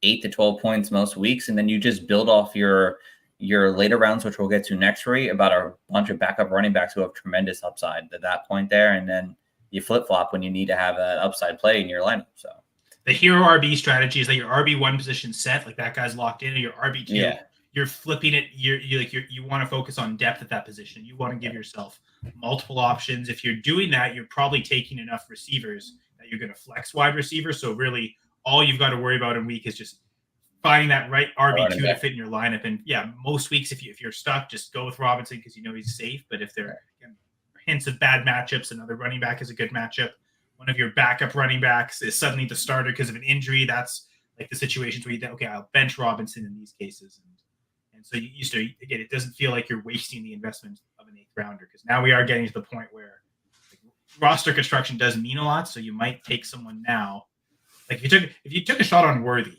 8 to 12 points most weeks, and then you just build off your later rounds, which we'll get to next week, about a bunch of backup running backs who have tremendous upside at that point there, and then you flip-flop when you need to have that upside play in your lineup. So the hero RB strategy is that your RB1 position set, like that guy's locked in, and your RB2, you're flipping it. You want to focus on depth at that position. You want to give yourself multiple options. If you're doing that, you're probably taking enough receivers that you're going to flex wide receiver. So really, all you've got to worry about in week is just finding that right RB2 to fit in your lineup. And yeah, most weeks, if you're stuck, just go with Robinson because you know he's safe. But if there are hints of bad matchups, another running back is a good matchup. One of your backup running backs is suddenly the starter because of an injury. That's like the situations where you think, okay, I'll bench Robinson in these cases. And so you start, again, it doesn't feel like you're wasting the investment of an 8th rounder, because now we are getting to the point where roster construction does mean a lot. So you might take someone now. Like if you took a shot on Worthy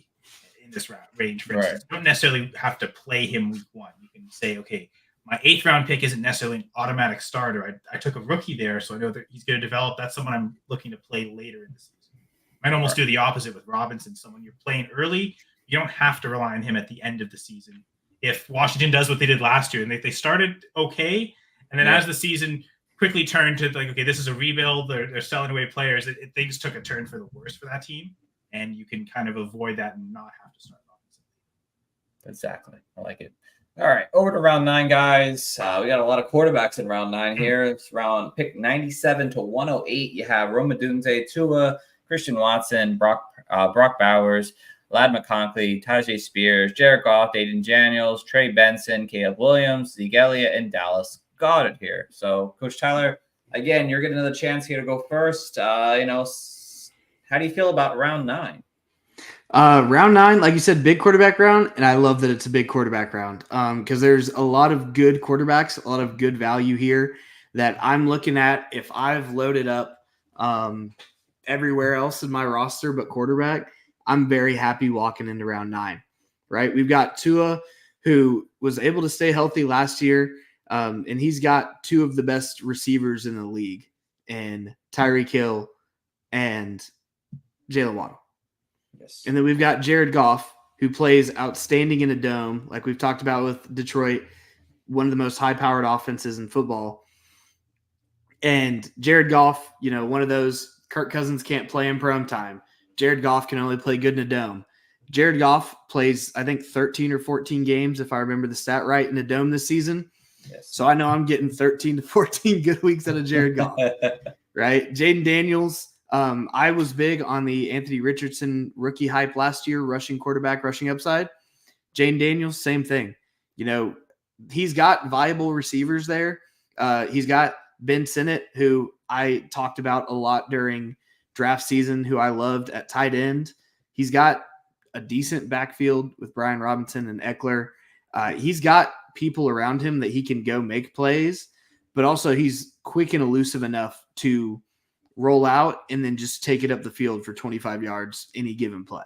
in this range, for instance, you don't necessarily have to play him week 1. You can say, okay, my 8th round pick isn't necessarily an automatic starter. I took a rookie there, so I know that he's going to develop. That's someone I'm looking to play later in the season. Might almost do the opposite with Robinson. Someone you're playing early, you don't have to rely on him at the end of the season. If Washington does what they did last year, and they started okay, and then as the season quickly turned to like, okay, this is a rebuild, they're selling away players, things took a turn for the worse for that team, and you can kind of avoid that and not have to start Robinson. Exactly. I like it. All right, over to round 9, guys. We got a lot of quarterbacks in round 9 here. It's round pick 97 to 108. You have Rome Odunze, Tua, Christian Watson, Brock Bowers, Ladd McConkey, Tajay Spears, Jared Goff, Aiden Daniels, Trey Benson, Caleb Williams, Zeke Elliott, and Dallas Goedert here. So, Coach Tyler, again, you're getting another chance here to go first. How do you feel about round 9? Round 9, like you said, big quarterback round, and I love that it's a big quarterback round because there's a lot of good quarterbacks, a lot of good value here that I'm looking at. If I've loaded up everywhere else in my roster but quarterback, I'm very happy walking into round 9, right? We've got Tua, who was able to stay healthy last year, and he's got 2 of the best receivers in the league, in Tyreek Hill and Jalen Waddle. Yes. And then we've got Jared Goff, who plays outstanding in a dome, like we've talked about with Detroit, one of the most high-powered offenses in football. And Jared Goff, one of those Kirk Cousins can't play in prime time. Jared Goff can only play good in a dome. Jared Goff plays, I think, 13 or 14 games, if I remember the stat right, in a dome this season. Yes. So I know I'm getting 13 to 14 good weeks out of Jared Goff, right? Jaden Daniels, I was big on the Anthony Richardson rookie hype last year, rushing quarterback, rushing upside. Jaden Daniels, same thing. He's got viable receivers there. He's got Ben Sinnott, who I talked about a lot during draft season, who I loved at tight end. He's got a decent backfield with Brian Robinson and Eckler. He's got people around him that he can go make plays, but also he's quick and elusive enough to roll out and then just take it up the field for 25 yards any given play.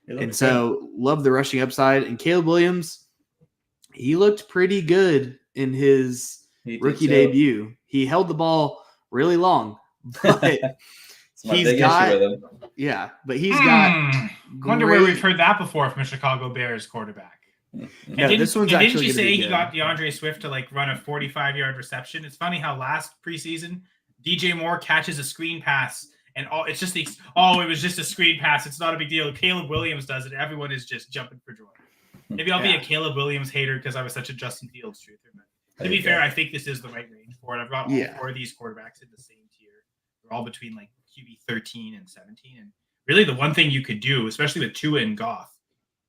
And so love the rushing upside. And Caleb Williams, he looked pretty good in his rookie debut. He held the ball really long, but he's got wonder where we've heard that before from a Chicago Bears quarterback. This one's didn't you say he got DeAndre Swift to run a 45-yard reception? It's funny how last preseason DJ Moore catches a screen pass and it was just a screen pass. It's not a big deal. Caleb Williams does it. Everyone is just jumping for joy. Maybe I'll be a Caleb Williams hater because I was such a Justin Fields truther. But to be fair, I think this is the right range for it. I've got all 4 of these quarterbacks in the same tier. They're all between QB 13 and 17. And really the one thing you could do, especially with Tua and Goff,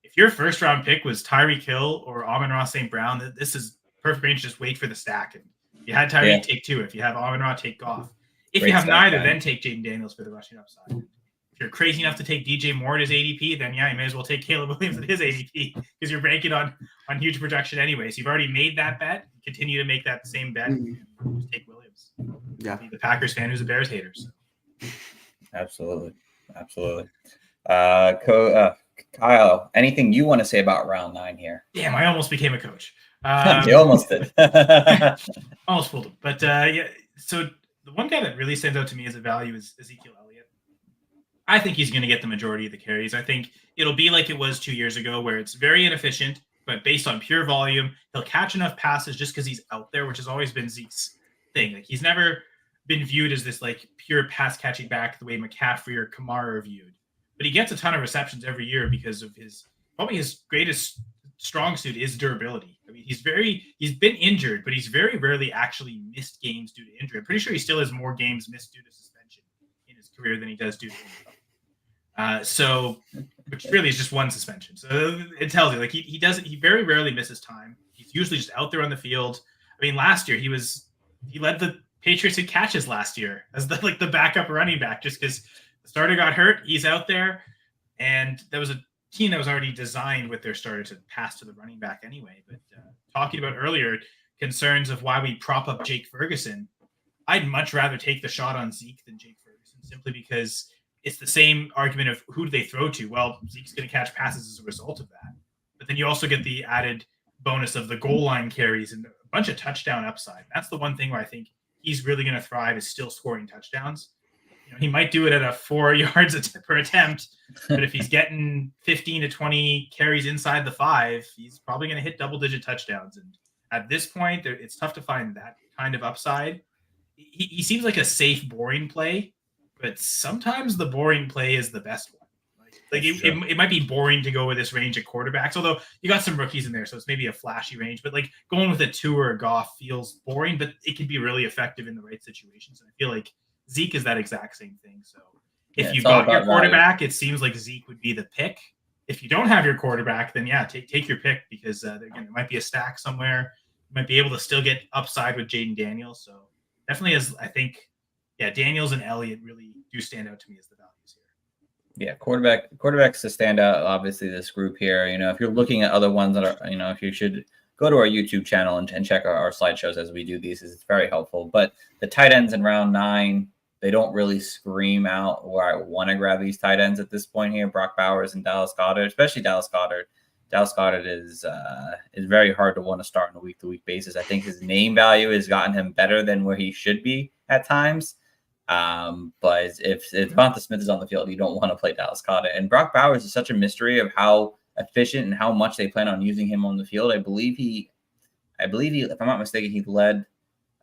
if your first round pick was Tyreek Hill or Amon-Ra St. Brown, this is perfect range. Just wait for the stack. And if you had Tyreek, take Tua. If you have Amon-Ra, take Goff. If you have neither, then take Jaden Daniels for the rushing upside. If you're crazy enough to take DJ Moore at his ADP, then you may as well take Caleb Williams at his ADP because you're banking on huge production anyway. So you've already made that bet. Continue to make that same bet. Mm-hmm. Just take Williams. Yeah. Be the Packers fan who's a Bears hater. So. Absolutely. Kyle, anything you want to say about round 9 here? Damn, I almost became a coach. You almost did. Almost fooled him. But yeah, so the one guy that really stands out to me as a value is Ezekiel Elliott. I think he's going to get the majority of the carries. I think it'll be like it was 2 years ago, where it's very inefficient, but based on pure volume, he'll catch enough passes just because he's out there, which has always been Zeke's thing. Like, he's never been viewed as this like pure pass catching back the way McCaffrey or Kamara are viewed. But he gets a ton of receptions every year because of probably his greatest strong suit is durability. I mean, he's been injured, but he's very rarely actually missed games due to injury. I'm pretty sure he still has more games missed due to suspension in his career than he does due to injury. So, which really is just one suspension. So it tells you, like, he very rarely misses time. He's usually just out there on the field. I mean, last year he led the Patriots in catches last year as the backup running back, just because the starter got hurt. He's out there, and there was a team that was already designed with their starter to pass to the running back anyway. But talking about earlier concerns of why we prop up Jake Ferguson, I'd much rather take the shot on Zeke than Jake Ferguson, simply because it's the same argument of who do they throw to? Well, Zeke's going to catch passes as a result of that. But then you also get the added bonus of the goal line carries and a bunch of touchdown upside. That's the one thing where I think he's really going to thrive, is still scoring touchdowns. He might do it at a 4 yards per attempt, but if he's getting 15 to 20 carries inside the 5, he's probably going to hit double-digit touchdowns. And at this point, it's tough to find that kind of upside. He seems like a safe, boring play, but sometimes the boring play is the best one. It might be boring to go with this range of quarterbacks, although you got some rookies in there, so it's maybe a flashy range. But like going with a Tua or a Goff feels boring, but it can be really effective in the right situations. And I feel like Zeke is that exact same thing. So if you've got your quarterback, it seems like Zeke would be the pick. If you don't have your quarterback, then yeah, take your pick, because again, there might be a stack somewhere. You might be able to still get upside with Jaden Daniels. So definitely, I think, Daniels and Elliott really do stand out to me as the values here. Yeah, quarterbacks to stand out, obviously, this group here. If you're looking at other ones that are, if you should go to our YouTube channel and check our slideshows as we do these, it's very helpful. But the tight ends in round 9, they don't really scream out where I want to grab these tight ends at this point here. Brock Bowers and Dallas Goedert, especially Dallas Goedert. Dallas Goedert is very hard to want to start on a week-to-week basis. I think his name value has gotten him better than where he should be at times. But if Devonta Smith is on the field, you don't want to play Dallas Goedert. And Brock Bowers is such a mystery of how efficient and how much they plan on using him on the field. I believe he, if I'm not mistaken, he led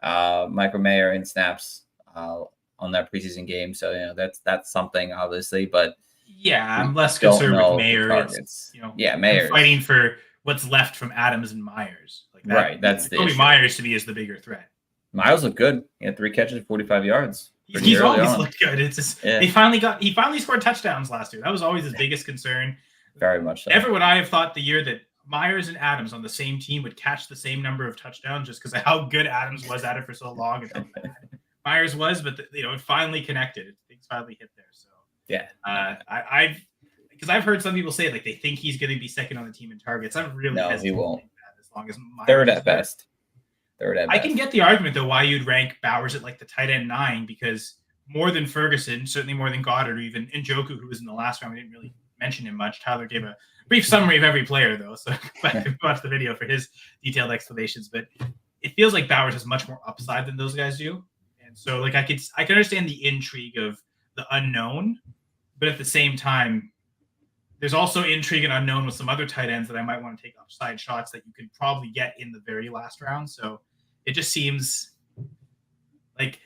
Michael Mayer in snaps on that preseason game. So that's something, obviously. But yeah, I'm less concerned with Mayer. Mayer fighting for what's left from Adams and Myers. Like that, right, that's the issue. Myers to me is the bigger threat. Miles looked good. He had 3 catches, 45 yards. He's always looked good. It's just he finally scored touchdowns last year. That was always his biggest concern. Very much so. Ever would I have thought the year that Myers and Adams on the same team would catch the same number of touchdowns, just because of how good Adams was at it for so long and how bad Myers was, but it finally connected. Things finally hit there. So yeah, I've heard some people say like they think he's going to be second on the team in targets. I'm really hesitant. He won't. As long as Myers third at best. I can get the argument though why you'd rank Bowers at like the tight end 9, because more than Ferguson, certainly more than Goddard, or even Njoku, who was in the last round. We didn't really mention him much. Tyler gave a brief summary of every player though, so watch the video for his detailed explanations. But it feels like Bowers has much more upside than those guys do, and so like I can understand the intrigue of the unknown, but at the same time, there's also intrigue and unknown with some other tight ends that I might want to take upside shots that you could probably get in the very last round. So it just seems like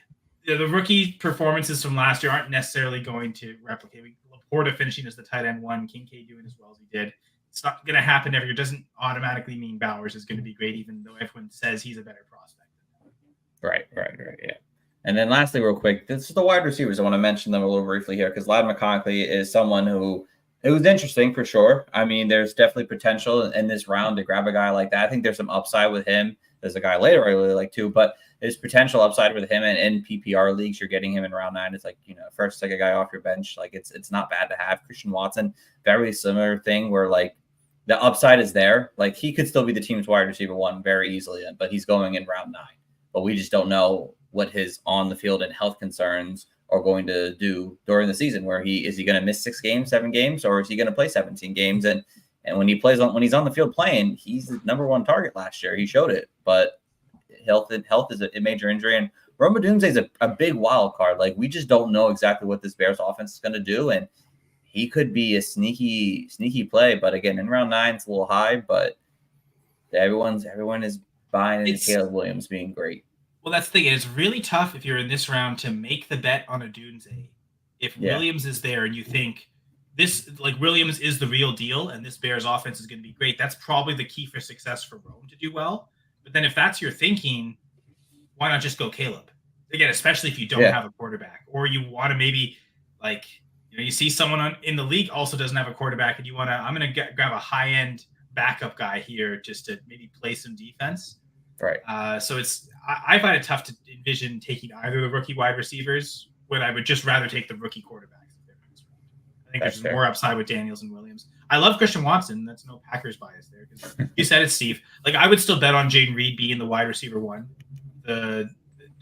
the rookie performances from last year aren't necessarily going to replicate. Laporta finishing as the tight end 1, Kincaid doing as well as he did. It's not going to happen every year. It doesn't automatically mean Bowers is going to be great, even though everyone says he's a better prospect. Right, yeah. And then lastly, real quick, this is the wide receivers. I want to mention them a little briefly here, because Ladd McConkey is someone who, it was interesting for sure. I mean, there's definitely potential in this round to grab a guy like that. I think there's some upside with him. There's a guy later I really like too, but there's potential upside with him. And in PPR leagues, you're getting him in round 9. It's like, first take a guy off your bench. Like it's not bad to have. Christian Watson, very similar thing where like the upside is there. Like he could still be the team's wide receiver 1 very easily, but he's going in round 9. But we just don't know what his on the field and health concerns are going to do during the season. Where is he going to miss 6 games, 7 games, or is he going to play 17 games? And when he's on the field playing, he's the number 1 target last year. He showed it, but health is a major injury, and Rome Odunze is a big wild card. Like, we just don't know exactly what this Bears offense is going to do, and he could be a sneaky play. But again, in round 9, it's a little high, but everyone is buying into Caleb Williams being great. Well, that's the thing. It's really tough if you're in this round to make the bet on Odunze. If Williams is there and you think Williams is the real deal and this Bears offense is going to be great, that's probably the key for success for Rome to do well. But then if that's your thinking, why not just go Caleb? Again, especially if you don't have a quarterback, or you want to maybe you see someone in the league also doesn't have a quarterback, and I'm going to grab a high-end backup guy here just to maybe play some defense. Right. So I find it tough to envision taking either of the rookie wide receivers when I would just rather take the rookie quarterbacks. I think there's more upside with Daniels and Williams. I love Christian Watson. That's no Packers bias there. You said it, Steve. Like, I would still bet on Jaden Reed being the wide receiver 1. The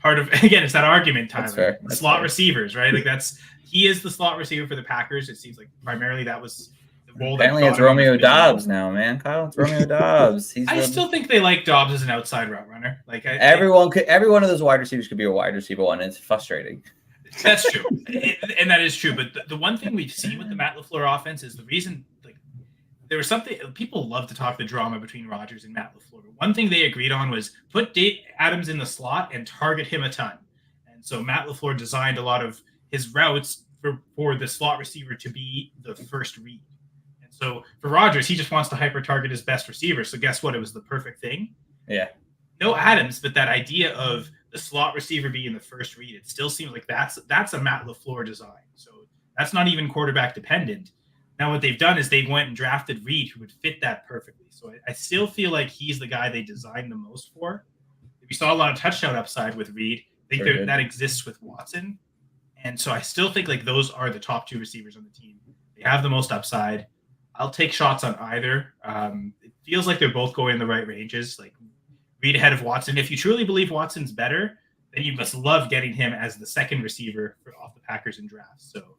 part of, again, it's that argument, Tyler. The slot receivers, right? Like, he is the slot receiver for the Packers. It seems like primarily that was the role. Apparently it's Romeo Doubs now, man. Kyle, it's Romeo Doubs. I still think they like Doubs as an outside route runner. Like, every one of those wide receivers could be a wide receiver 1. It's frustrating. That's true, and that is true. But the one thing we've seen with the Matt LaFleur offense is the reason, there was something people love to talk the drama between Rodgers and Matt LaFleur. One thing they agreed on was put Dave Adams in the slot and target him a ton. And so Matt LaFleur designed a lot of his routes for the slot receiver to be the first read. And so for Rodgers, he just wants to hyper target his best receiver. So guess what? It was the perfect thing. Yeah. No Adams, but that idea of the slot receiver being the first read, it still seems like that's a Matt LaFleur design. So that's not even quarterback dependent. Now what they've done is they went and drafted Reed, who would fit that perfectly. So I still feel like he's the guy they designed the most for. We saw a lot of touchdown upside with Reed. I think that exists with Watson. And so I still think like those are the top 2 receivers on the team. They have the most upside. I'll take shots on either. It feels like they're both going in the right ranges. Like, Reed ahead of Watson. If you truly believe Watson's better, then you must love getting him as the second receiver off the Packers in drafts. So,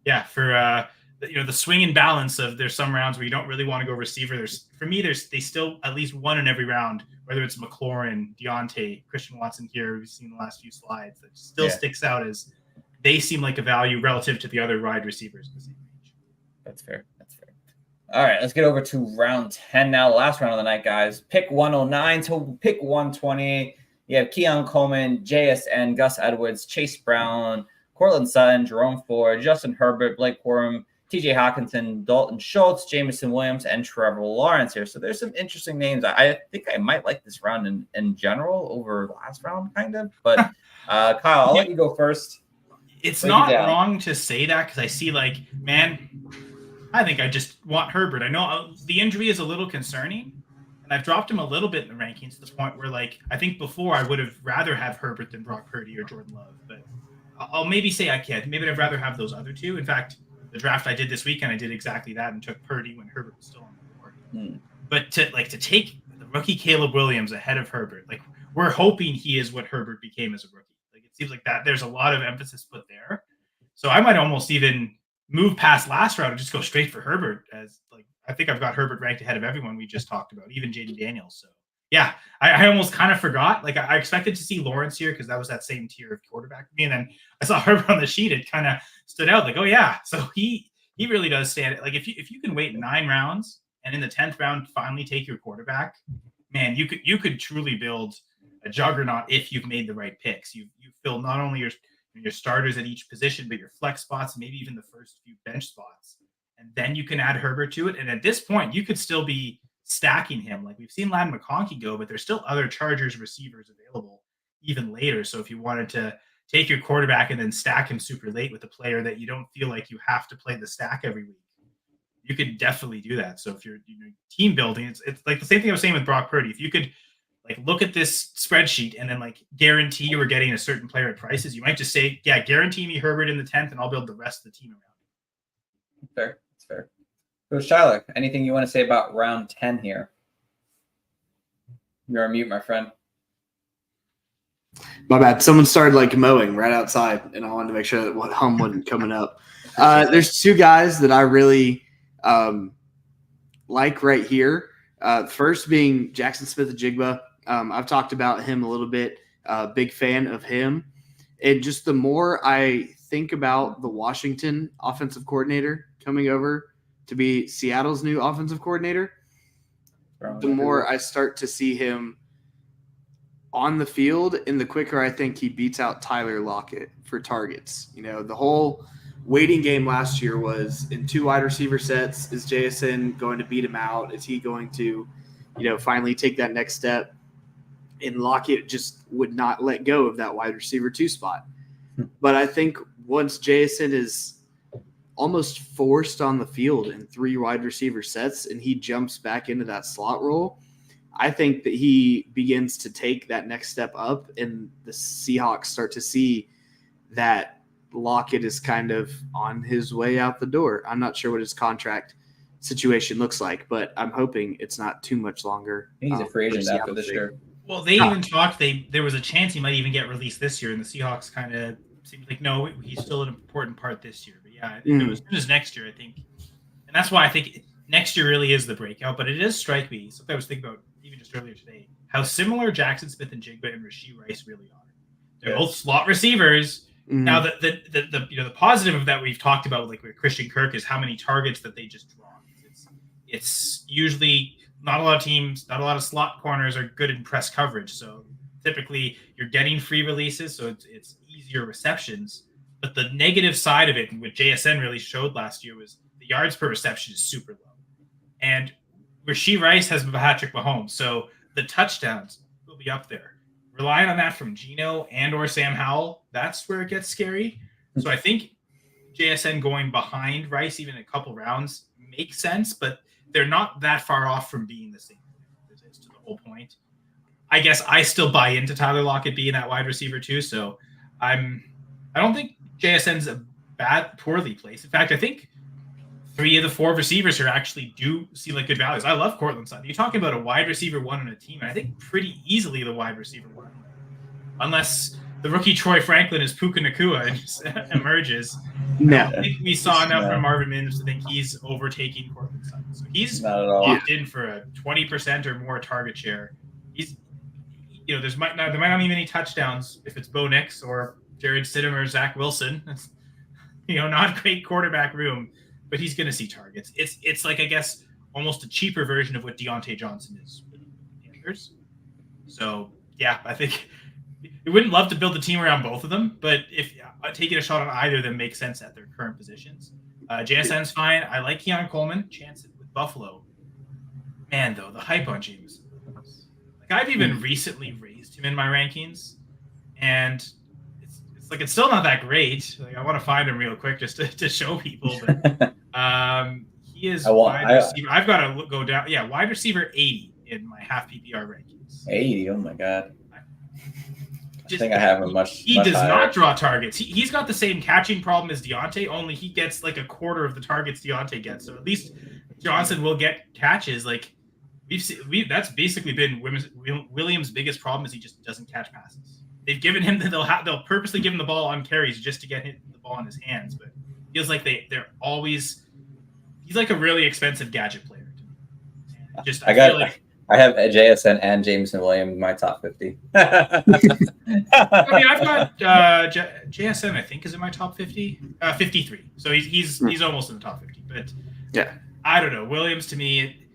yeah, for the swing and balance of, there's some rounds where you don't really want to go receiver. They still at least one in every round, whether it's McLaurin, Deontay, Christian Watson here. We've seen the last few slides that still sticks out as they seem like a value relative to the other wide receivers in the same range. That's fair. All right, let's get over to round 10 now, the last round of the night, guys. Pick 109 to pick 128. You have Keon Coleman, JSN, Gus Edwards, Chase Brown, Cortland Sutton, Jerome Ford, Justin Herbert, Blake Corum, TJ Hawkinson, Dalton Schultz, Jamison Williams, and Trevor Lawrence here. So there's some interesting names. I think I might like this round in general over last round, kind of. But Kyle, I'll let you go first. It's not wrong to say that, because I see, like, man, I think I just want Herbert. I know the injury is a little concerning, and I've dropped him a little bit in the rankings to the point where, like, I think before I would have rather have Herbert than Brock Purdy or Jordan Love. But I'll maybe say I can't. Maybe I'd rather have those other 2. In fact, the draft I did this weekend, I did exactly that and took Purdy when Herbert was still on the board. But to take the rookie Caleb Williams ahead of Herbert, like, we're hoping he is what Herbert became as a rookie. Like, it seems like that there's a lot of emphasis put there. So I might almost even move past last round and just go straight for Herbert, as, like, I think I've got Herbert ranked ahead of everyone we just talked about, even JD Daniels. So yeah, I almost kind of forgot. Like, I expected to see Lawrence here because that was that same tier of quarterback for me. And then I saw Herbert on the sheet. It kind of stood out, like, oh yeah. So he really does stand. Like, if you can wait 9 rounds and in the 10th round finally take your quarterback, man, you could truly build a juggernaut if you've made the right picks. You fill not only your starters at each position, but your flex spots, maybe even the first few bench spots. And then you can add Herbert to it. And at this point, you could still be stacking him. Like, we've seen Ladd McConkey go, but there's still other Chargers receivers available even later. So if you wanted to take your quarterback and then stack him super late with a player that you don't feel like you have to play the stack every week, you could definitely do that. So if you're team building, it's like the same thing I was saying with Brock Purdy. If you could, like, look at this spreadsheet and then, like, guarantee you were getting a certain player at prices, you might just say, yeah, guarantee me Herbert in the 10th and I'll build the rest of the team around it. Fair. That's fair. Coach Tyler, anything you want to say about round 10 here? You're on mute, my friend. My bad. Someone started like mowing right outside, and I wanted to make sure that what hum wasn't coming up. There's two guys that I really like right here. First being Jackson Smith-Njigba. I've talked about him a little bit. Big fan of him. And just the more I think about the Washington offensive coordinator coming over to be Seattle's new offensive coordinator, the more I start to see him on the field, and the quicker I think he beats out Tyler Lockett for targets. You know, the whole waiting game last year was in 2 wide receiver sets. Is JSN going to beat him out? Is he going to, finally take that next step? And Lockett just would not let go of that wide receiver 2 spot. But I think once JSN is almost forced on the field in 3 wide receiver sets and he jumps back into that slot role, I think that he begins to take that next step up, and the Seahawks start to see that Lockett is kind of on his way out the door. I'm not sure what his contract situation looks like, but I'm hoping it's not too much longer. He's a free agent after this year. Well, they even talked. There was a chance he might even get released this year, and the Seahawks kind of seemed like, no, he's still an important part this year. But yeah, I think as soon as next year, I think, and that's why I think next year really is the breakout. But it does strike me, something I was thinking about even just earlier today, how similar Jackson Smith-Njigba and Rashee Rice really are. They're both slot receivers. Now, the positive of that we've talked about, like with Christian Kirk, is how many targets that they just draw. It's usually not a lot of teams, not a lot of slot corners are good in press coverage. So typically you're getting free releases, so it's easier receptions. But the negative side of it, and what JSN really showed last year, was the yards per reception is super low. And Rashee Rice has Patrick Mahomes, so the touchdowns will be up there. Relying on that from Geno and or Sam Howell, that's where it gets scary. So I think JSN going behind Rice even a couple rounds makes sense, but they're not that far off from being the same. Is to the whole point. I guess I still buy into Tyler Lockett being that wide receiver too. So I don't think JSN's a poorly placed. In fact, I think 3 of the 4 receivers here actually do see like good values. I love Cortland Sutton. You're talking about a wide receiver 1 on a team, and I think pretty easily the wide receiver 1, unless the rookie Troy Franklin is Puka Nacua and just emerges. No. I think we saw enough from Marvin Mims to think he's overtaking Cortland Sutton. So he's locked in for a 20% or more target share. He's, there might not be many touchdowns if it's Bo Nix or Jared Stidham or Zach Wilson. That's, not great quarterback room, but he's going to see targets. It's like, I guess, almost a cheaper version of what Deontay Johnson is with the Panthers. So, yeah, I think we wouldn't love to build a team around both of them, but if taking a shot on either of them makes sense at their current positions. JSN's fine. I like Keon Coleman. Chance with Buffalo. Man, though, the hype on James. Like, I've even recently raised him in my rankings, and it's still not that great. Like, I want to find him real quick just to show people, but he is wide receiver. I've got to go down. Yeah, wide receiver 80 in my half PPR rankings. 80. Oh my God. I think I have him much. He much does higher. not draw targets. He's got the same catching problem as Deontay, only he gets like a quarter of the targets Deontay gets. So at least Johnson will get catches. Like that's basically been Williams' biggest problem is he just doesn't catch passes. They've given him they'll purposely give him the ball on carries just to get the ball in his hands, but it feels like they're always he's like a really expensive gadget player to me. I feel like I have JSN and Jameson Williams in my top 50. I mean, I've got JSN, I think, is in my top 50. 53. So he's almost in the top 50. But yeah, I don't know. Williams, to me,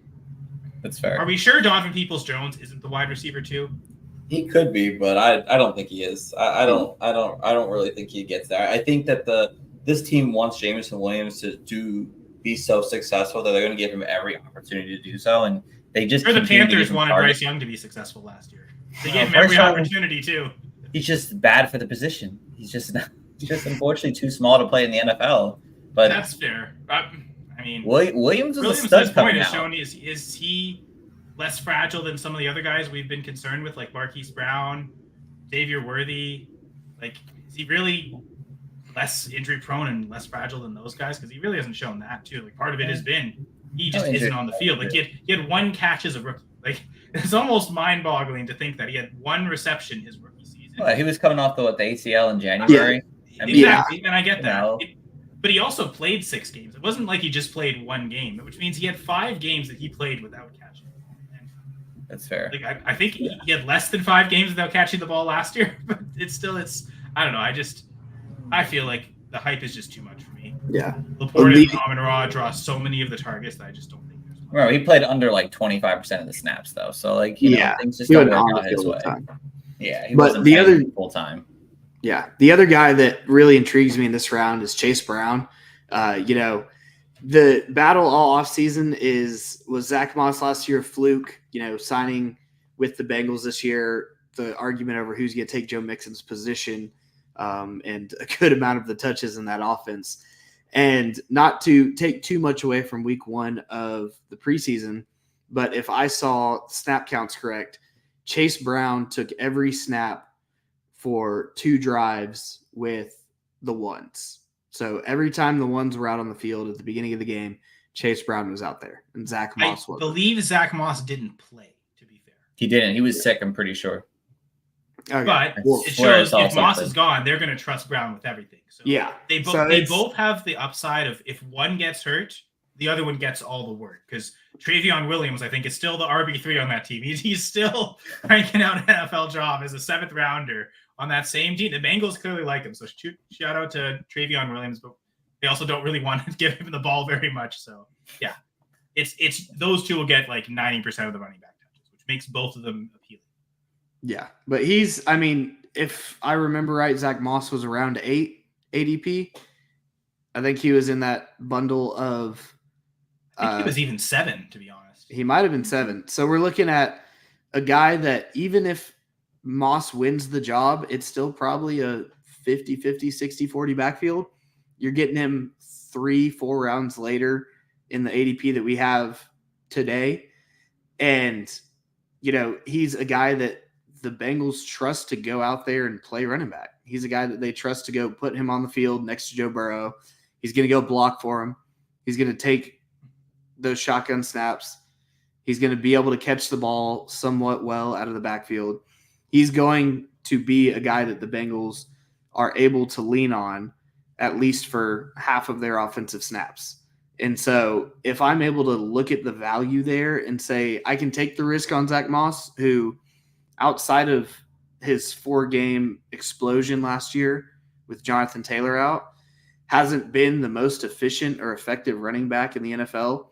that's fair. Are we sure Donovan Peoples-Jones isn't the wide receiver too? He could be, but I don't think he is. I don't really think he gets there. I think that this team wants Jameson Williams to be so successful that they're going to give him every opportunity to do so, and they just. Or the Panthers wanted Bryce Young to be successful last year. They gave him every opportunity too. He's just bad for the position. He's just unfortunately too small to play in the NFL. But that's fair. I mean, Williams is a stud point is shown is he less fragile than some of the other guys we've been concerned with, like Marquise Brown, Xavier Worthy? Like, is he really less injury prone and less fragile than those guys? Because he really hasn't shown that too. Like, part of it has been he just isn't on the field. Like, he had 1 catch as a rookie. Like, it's almost mind boggling to think that he had 1 reception his rookie season. Well, he was coming off the ACL in January. I mean, Exactly, and I get that. know. But he also played 6 games. It wasn't like he just played 1 game, which means he had 5 games that he played without catching. And That's fair. like I think he had less than 5 games without catching the ball last year, but it's I don't know. I feel like the hype is just too much for me. Yeah. Laporte and Amon-Ra draw so many of the targets that I just don't think there's much. Well, he played under like 25% of the snaps though, so like you know, things just don't work out his way. Yeah, he wasn't playing full time. Yeah, the other guy that really intrigues me in this round is Chase Brown. You know, the battle all offseason was Zach Moss last year a fluke, you know, signing with the Bengals this year, the argument over who's going to take Joe Mixon's position and a good amount of the touches in that offense. And not to take too much away from week 1 of the preseason, but if I saw snap counts correct, Chase Brown took every snap for 2 drives with the ones. So every time the ones were out on the field at the beginning of the game, Chase Brown was out there, and Zach Moss was. I believe Zach Moss didn't play, to be fair. He didn't. He was sick, I'm pretty sure. Okay. But it shows if Moss is gone, they're going to trust Brown with everything. So yeah. They both have the upside of if one gets hurt, the other one gets all the work. Because Travion Williams, I think, is still the RB3 on that team. He's still ranking out an NFL job as a 7th rounder on that same team. The Bengals clearly like him. So shout out to Travion Williams, but they also don't really want to give him the ball very much. So yeah, it's those two will get like 90% of the running back touches, which makes both of them appealing. Yeah, but if I remember right, Zach Moss was around 8 ADP. I think he was in that bundle of. I think he was even 7, to be honest. He might have been 7. So we're looking at a guy that even if Moss wins the job, it's still probably a 50-50, 60-40 backfield. You're getting him 3-4 rounds later in the ADP that we have today. And, you know, he's a guy that the Bengals trust to go out there and play running back. He's a guy that they trust to go put him on the field next to Joe Burrow. He's going to go block for him. He's going to take those shotgun snaps. He's going to be able to catch the ball somewhat well out of the backfield. He's going to be a guy that the Bengals are able to lean on at least for half of their offensive snaps. And so if I'm able to look at the value there and say, I can take the risk on Zach Moss, who outside of his 4-game explosion last year with Jonathan Taylor out, hasn't been the most efficient or effective running back in the NFL.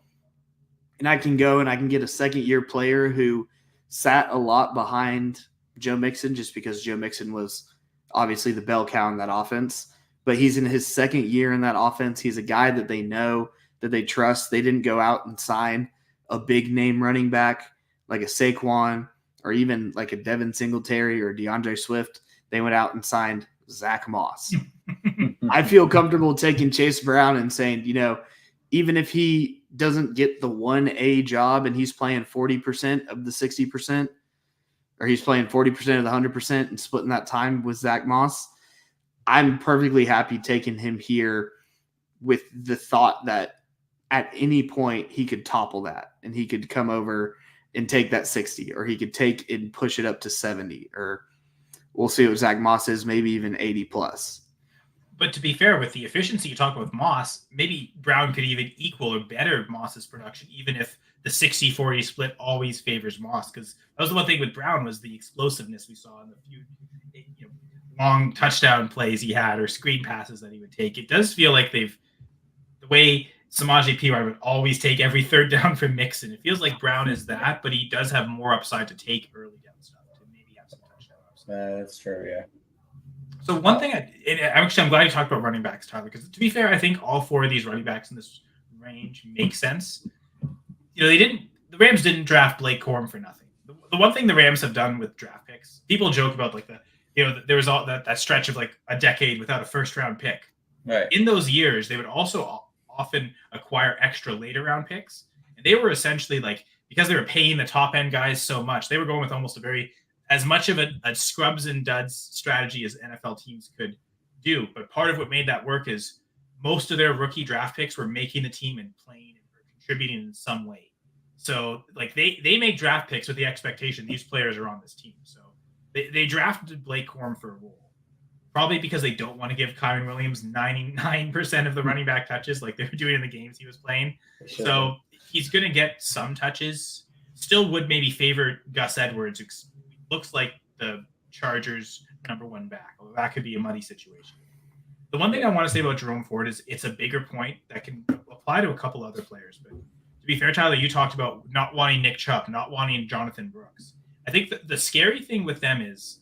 And I can go and I can get a second-year player who sat a lot behind Joe Mixon just because Joe Mixon was obviously the bell cow in that offense. But he's in his 2nd year in that offense. He's a guy that they know, that they trust. They didn't go out and sign a big-name running back like a Saquon or even like a Devin Singletary or DeAndre Swift. They went out and signed Zach Moss. I feel comfortable taking Chase Brown and saying, you know, even if he doesn't get the 1A job and he's playing 40% of the 60%, or he's playing 40% of the 100% and splitting that time with Zach Moss, I'm perfectly happy taking him here with the thought that at any point he could topple that and he could come over and take that 60, or he could take and push it up to 70, or we'll see what Zach Moss is, maybe even 80 plus. But to be fair, with the efficiency you talk about with Moss, maybe Brown could even equal or better Moss's production, even if the 60-40 split always favors Moss. Because that was the one thing with Brown was the explosiveness we saw in the few long touchdown plays he had or screen passes that he would take. It does feel like the way Samaje Perine would always take every 3rd down from Mixon. It feels like Brown is that, but he does have more upside to take early down stuff to maybe have some touchdown upside. That's true, yeah. So one thing, I'm glad you talked about running backs, Tyler, because to be fair, I think all 4 of these running backs in this range make sense. You know, the Rams didn't draft Blake Corum for nothing. The one thing the Rams have done with draft picks, people joke about like there was all that stretch of like a decade without a 1st-round pick. Right. In those years, they would also often acquire extra later round picks. And they were essentially like, because they were paying the top end guys so much, they were going with almost as much of a scrubs and duds strategy as NFL teams could do. But part of what made that work is most of their rookie draft picks were making the team and playing or contributing in some way. So like they make draft picks with the expectation these players are on this team. So They drafted Blake Corum for a role, probably because they don't want to give Kyron Williams 99% of the running back touches like they were doing in the games he was playing. So he's going to get some touches. Still would maybe favor Gus Edwards, who looks like the Chargers' number one back. Although that could be a muddy situation. The one thing I want to say about Jerome Ford is it's a bigger point that can apply to a couple other players. But to be fair, Tyler, you talked about not wanting Nick Chubb, not wanting Jonathan Brooks. I think the scary thing with them is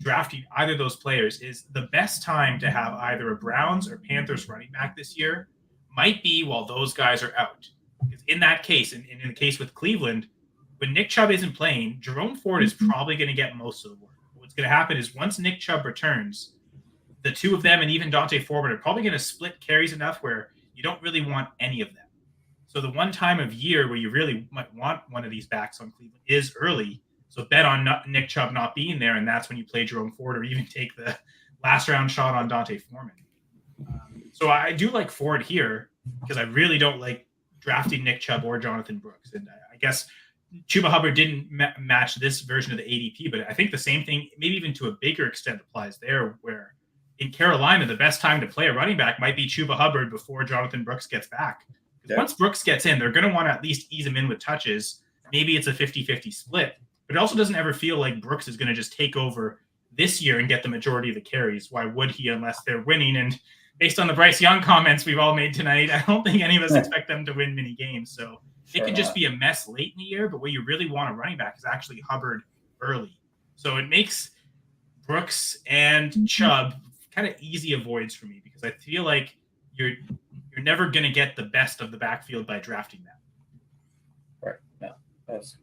drafting either of those players is the best time to have either a Browns or Panthers running back this year might be while those guys are out. Because in that case, and in the case with Cleveland, when Nick Chubb isn't playing, Jerome Ford is probably going to get most of the work. What's going to happen is once Nick Chubb returns, the two of them and even Dante Foreman are probably going to split carries enough where you don't really want any of them. So the one time of year where you really might want one of these backs on Cleveland is early. So bet on Nick Chubb not being there, and that's when you play Jerome Ford or even take the last round shot on Dante Foreman. So I do like Ford here because I really don't like drafting Nick Chubb or Jonathan Brooks. And I guess Chuba Hubbard didn't match this version of the ADP, but I think the same thing, maybe even to a bigger extent, applies there, where in Carolina, the best time to play a running back might be Chuba Hubbard before Jonathan Brooks gets back. Because once Brooks gets in, they're going to want to at least ease him in with touches. Maybe it's a 50-50 split, but it also doesn't ever feel like Brooks is going to just take over this year and get the majority of the carries. Why would he unless they're winning? And based on the Bryce Young comments we've all made tonight, I don't think any of us expect them to win many games. So it could just be a mess late in the year, but what you really want a running back is actually Hubbard early. So it makes Brooks and Chubb kind of easy avoids for me because I feel like you're never going to get the best of the backfield by drafting them. Right. No, that's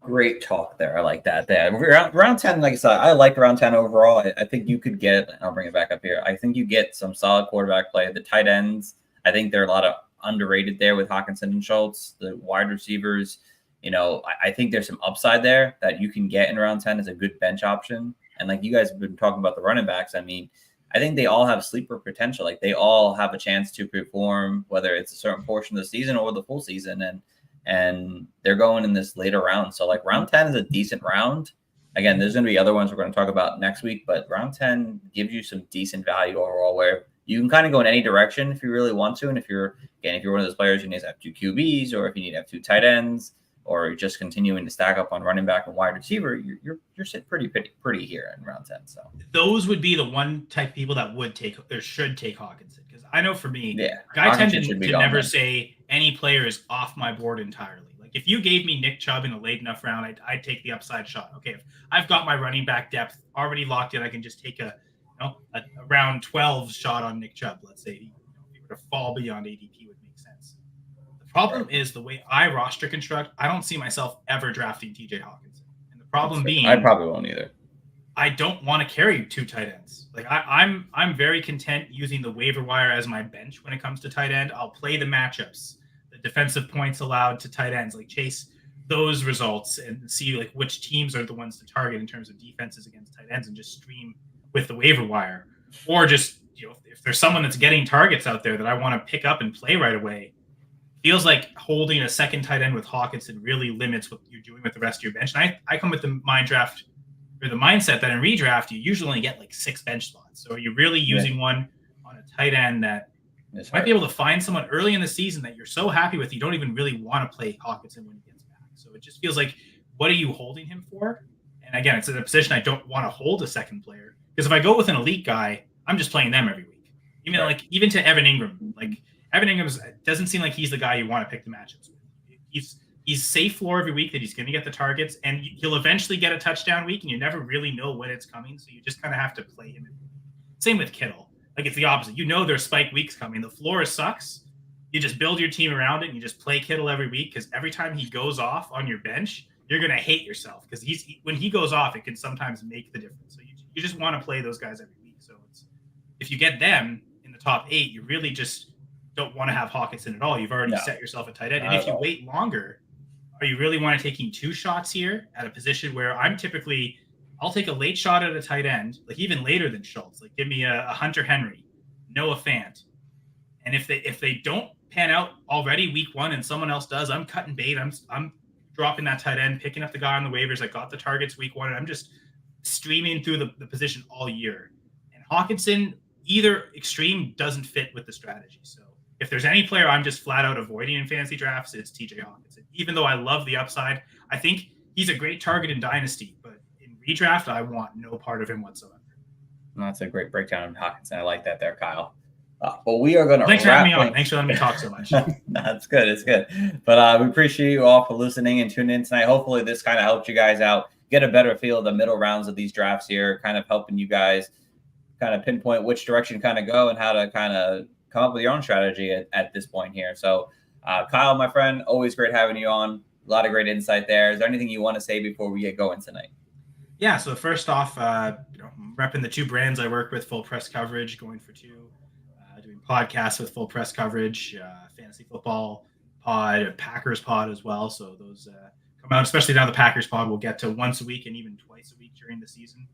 great talk there. I like that. There, round 10, like I said, I like round 10 overall. I think you could get, I'll bring it back up here. I think you get some solid quarterback play. The tight ends, I think there are a lot of underrated there with Hockenson and Schultz. The wide receivers, I think there's some upside there that you can get in round 10 as a good bench option. And like you guys have been talking about the running backs, I mean, I think they all have sleeper potential. Like they all have a chance to perform, whether it's a certain portion of the season or the full season. And they're going in this later round. So like round 10 is a decent round. Again, there's going to be other ones we're going to talk about next week, but round 10 gives you some decent value overall where you can kind of go in any direction if you really want to. And if you're one of those players who needs to have two QBs, or if you need to have two tight ends, or just continuing to stack up on running back and wide receiver, you're sitting pretty here in round 10. So those would be the one type of people that would take or should take Hockenson. Because I know for me, I tend to never say any player is off my board entirely. Like if you gave me Nick Chubb in a late enough round, I'd take the upside shot. Okay, if I've got my running back depth already locked in, I can just take a round 12 shot on Nick Chubb. Let's say if he were to fall beyond ADP would make sense. The problem is the way I roster construct, I don't see myself ever drafting TJ Hockenson. And the problem being, I probably won't either. I don't want to carry two tight ends. Like I'm very content using the waiver wire as my bench when it comes to tight end. I'll play the matchups, the defensive points allowed to tight ends, like chase those results and see like which teams are the ones to target in terms of defenses against tight ends and just stream with the waiver wire. Or just, if there's someone that's getting targets out there that I want to pick up and play right away, feels like holding a second tight end with Hockenson really limits what you're doing with the rest of your bench. And I come with the mindset that in redraft, you usually only get like 6 bench spots. So you're really using one on a tight end that might be able to find someone early in the season that you're so happy with, you don't even really want to play Hockenson when he gets back. So it just feels like, what are you holding him for? And again, it's in a position I don't want to hold a second player. Because if I go with an elite guy, I'm just playing them every week. Even to Evan Ingram. Like Evan Ingram doesn't seem like he's the guy you want to pick the matchups with. He's safe floor every week that he's going to get the targets, and he'll eventually get a touchdown week, and you never really know when it's coming, so you just kind of have to play him. Same with Kittle. Like it's the opposite. There's spike weeks coming. The floor sucks. You just build your team around it, and you just play Kittle every week because every time he goes off on your bench, you're going to hate yourself because when he goes off, it can sometimes make the difference. So you just want to play those guys every week. So if you get them in the top 8, you really just don't want to have Hockenson at all. You've already set yourself a tight end. And if you wait longer, are you really want to taking 2 shots here at a position where I'll take a late shot at a tight end, like even later than Schultz. Like give me a Hunter Henry, Noah Fant. And if they don't pan out already week 1 and someone else does, I'm cutting bait. I'm dropping that tight end, picking up the guy on the waivers. I got the targets week 1, and I'm just streaming through the position all year. And Hawkinson, either extreme doesn't fit with the strategy. So if there's any player I'm just flat out avoiding in fantasy drafts, it's TJ Hawkinson. Even though I love the upside, I think he's a great target in Dynasty, but in redraft, I want no part of him whatsoever. That's a great breakdown of Hawkinson. I like that there, Kyle. But we are going to Thanks for having me on. Thanks for letting me talk so much. That's good. It's good. But we appreciate you all for listening and tuning in tonight. Hopefully this kind of helped you guys out, get a better feel of the middle rounds of these drafts here, kind of helping you guys kind of pinpoint which direction kind of go and how to kind of come up with your own strategy at this point here. So Kyle, my friend, always great having you on. A lot of great insight there. Is there anything you want to say before we get going tonight? Yeah. So first off, repping the two brands I work with, Full Press Coverage, Going for Two, doing podcasts with Full Press Coverage, Fantasy Football Pod, Packers Pod as well. So those come out, especially now the Packers Pod will get to once a week and even twice a week during the season.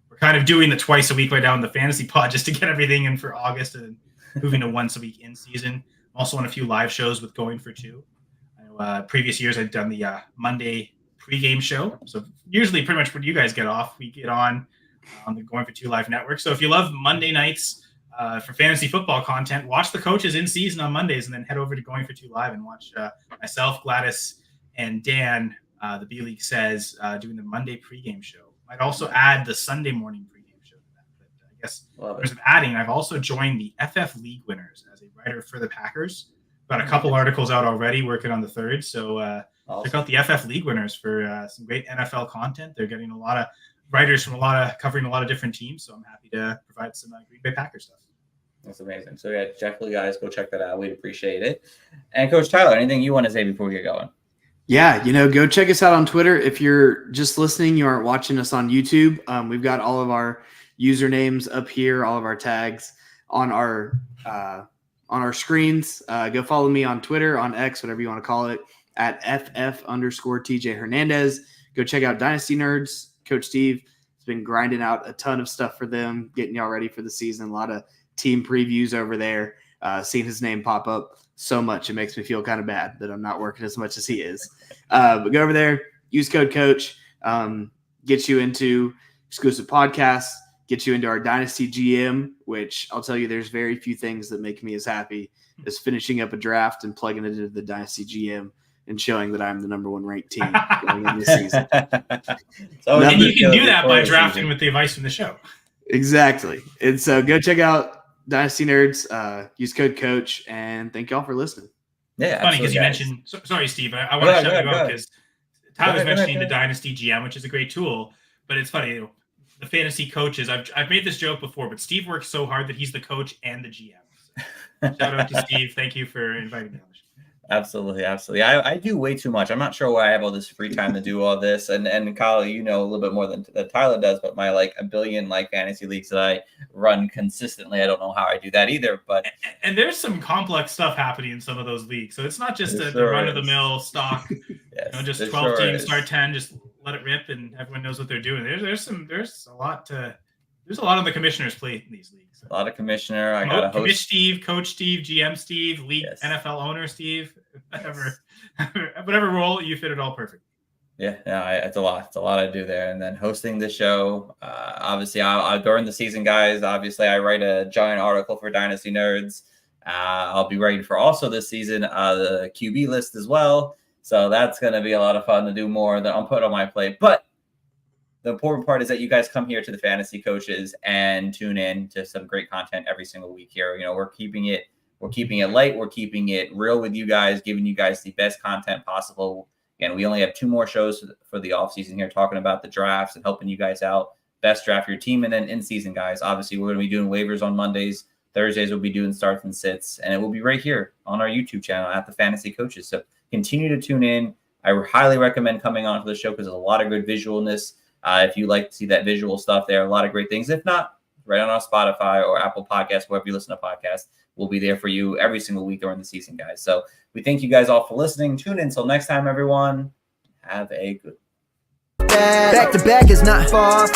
We're kind of doing the twice a week right now in the Fantasy Pod just to get everything in for August and moving to once a week in season. I'm also on a few live shows with Going for Two. I know, previous years I've done the Monday pregame show. So usually pretty much when you guys get off, we get on the Going for Two live network. So if you love Monday nights for fantasy football content, watch the coaches in season on Mondays and then head over to Going for Two live and watch myself, Gladys, and Dan, the B League Says, doing the Monday pregame show. Might also add the Sunday morning pregame show to that. But I guess in terms of adding, I've also joined the FF League Winners as a writer for the Packers. Got a couple articles out already, working on the third. So awesome. Check out the FF League Winners for some great NFL content. They're getting a lot of writers from covering a lot of different teams. So I'm happy to provide some Green Bay Packers stuff. That's amazing. So yeah, definitely guys, go check that out. We'd appreciate it. And Coach Tyler, anything you want to say before we get going? Yeah, go check us out on Twitter. If you're just listening, you aren't watching us on YouTube. We've got all of our usernames up here, all of our tags on our screens. Go follow me on Twitter, on X, whatever you want to call it, at FF_TJ Hernandez. Go check out Dynasty Nerds. Coach Steve has been grinding out a ton of stuff for them, getting y'all ready for the season. A lot of team previews over there. Seeing his name pop up so much, it makes me feel kind of bad that I'm not working as much as he is. But go over there, use code COACH, get you into exclusive podcasts, get you into our Dynasty GM, which I'll tell you there's very few things that make me as happy as finishing up a draft and plugging it into the Dynasty GM and showing that I'm the number one ranked team going into this season. And you can do that by drafting with the advice from the show. Exactly. And so go check out Dynasty Nerds, use code COACH, and thank y'all for listening. Yeah, funny because you mentioned. Sorry, Steve. I want to shut you up because Tyler's mentioning the Dynasty GM, which is a great tool. But it's funny, the fantasy coaches. I've made this joke before, but Steve works so hard that he's the coach and the GM. So shout out to Steve. Thank you for inviting me on the show. Absolutely. I do way too much. I'm not sure why I have all this free time to do all this. And Kyle, you know a little bit more than Tyler does, but my a billion fantasy leagues that I run consistently, I don't know how I do that either. But and there's some complex stuff happening in some of those leagues, so it's not just the run of the mill stock. Yes, just 12 teams, start 10, just let it rip, and everyone knows what they're doing. There's a lot on the commissioner's plate in these leagues. A lot of commissioner. I got a host. Commish Steve, Coach Steve, GM Steve, League NFL owner Steve, whatever role you fit it all perfect. Yeah, it's a lot. It's a lot I do there. And then hosting the show. Obviously, during the season, guys, obviously I write a giant article for Dynasty Nerds. I'll be writing for also this season the QB list as well. So that's going to be a lot of fun to do more that I'm putting on my plate. But the important part is that you guys come here to the Fantasy Coaches and tune in to some great content every single week here. We're keeping it light. We're keeping it real with you guys, giving you guys the best content possible. Again, we only have 2 more shows for the offseason here, talking about the drafts and helping you guys out. Best draft your team. And then in season, guys, obviously we're going to be doing waivers on Mondays. Thursdays we'll be doing starts and sits, and it will be right here on our YouTube channel at the Fantasy Coaches. So continue to tune in. I highly recommend coming onto the show because there's a lot of good visualness. If you like to see that visual stuff there, a lot of great things. If not, right on our Spotify or Apple Podcasts, wherever you listen to podcasts, we'll be there for you every single week during the season, guys. So we thank you guys all for listening. Tune in until next time, everyone. Have a good Back to back is not far.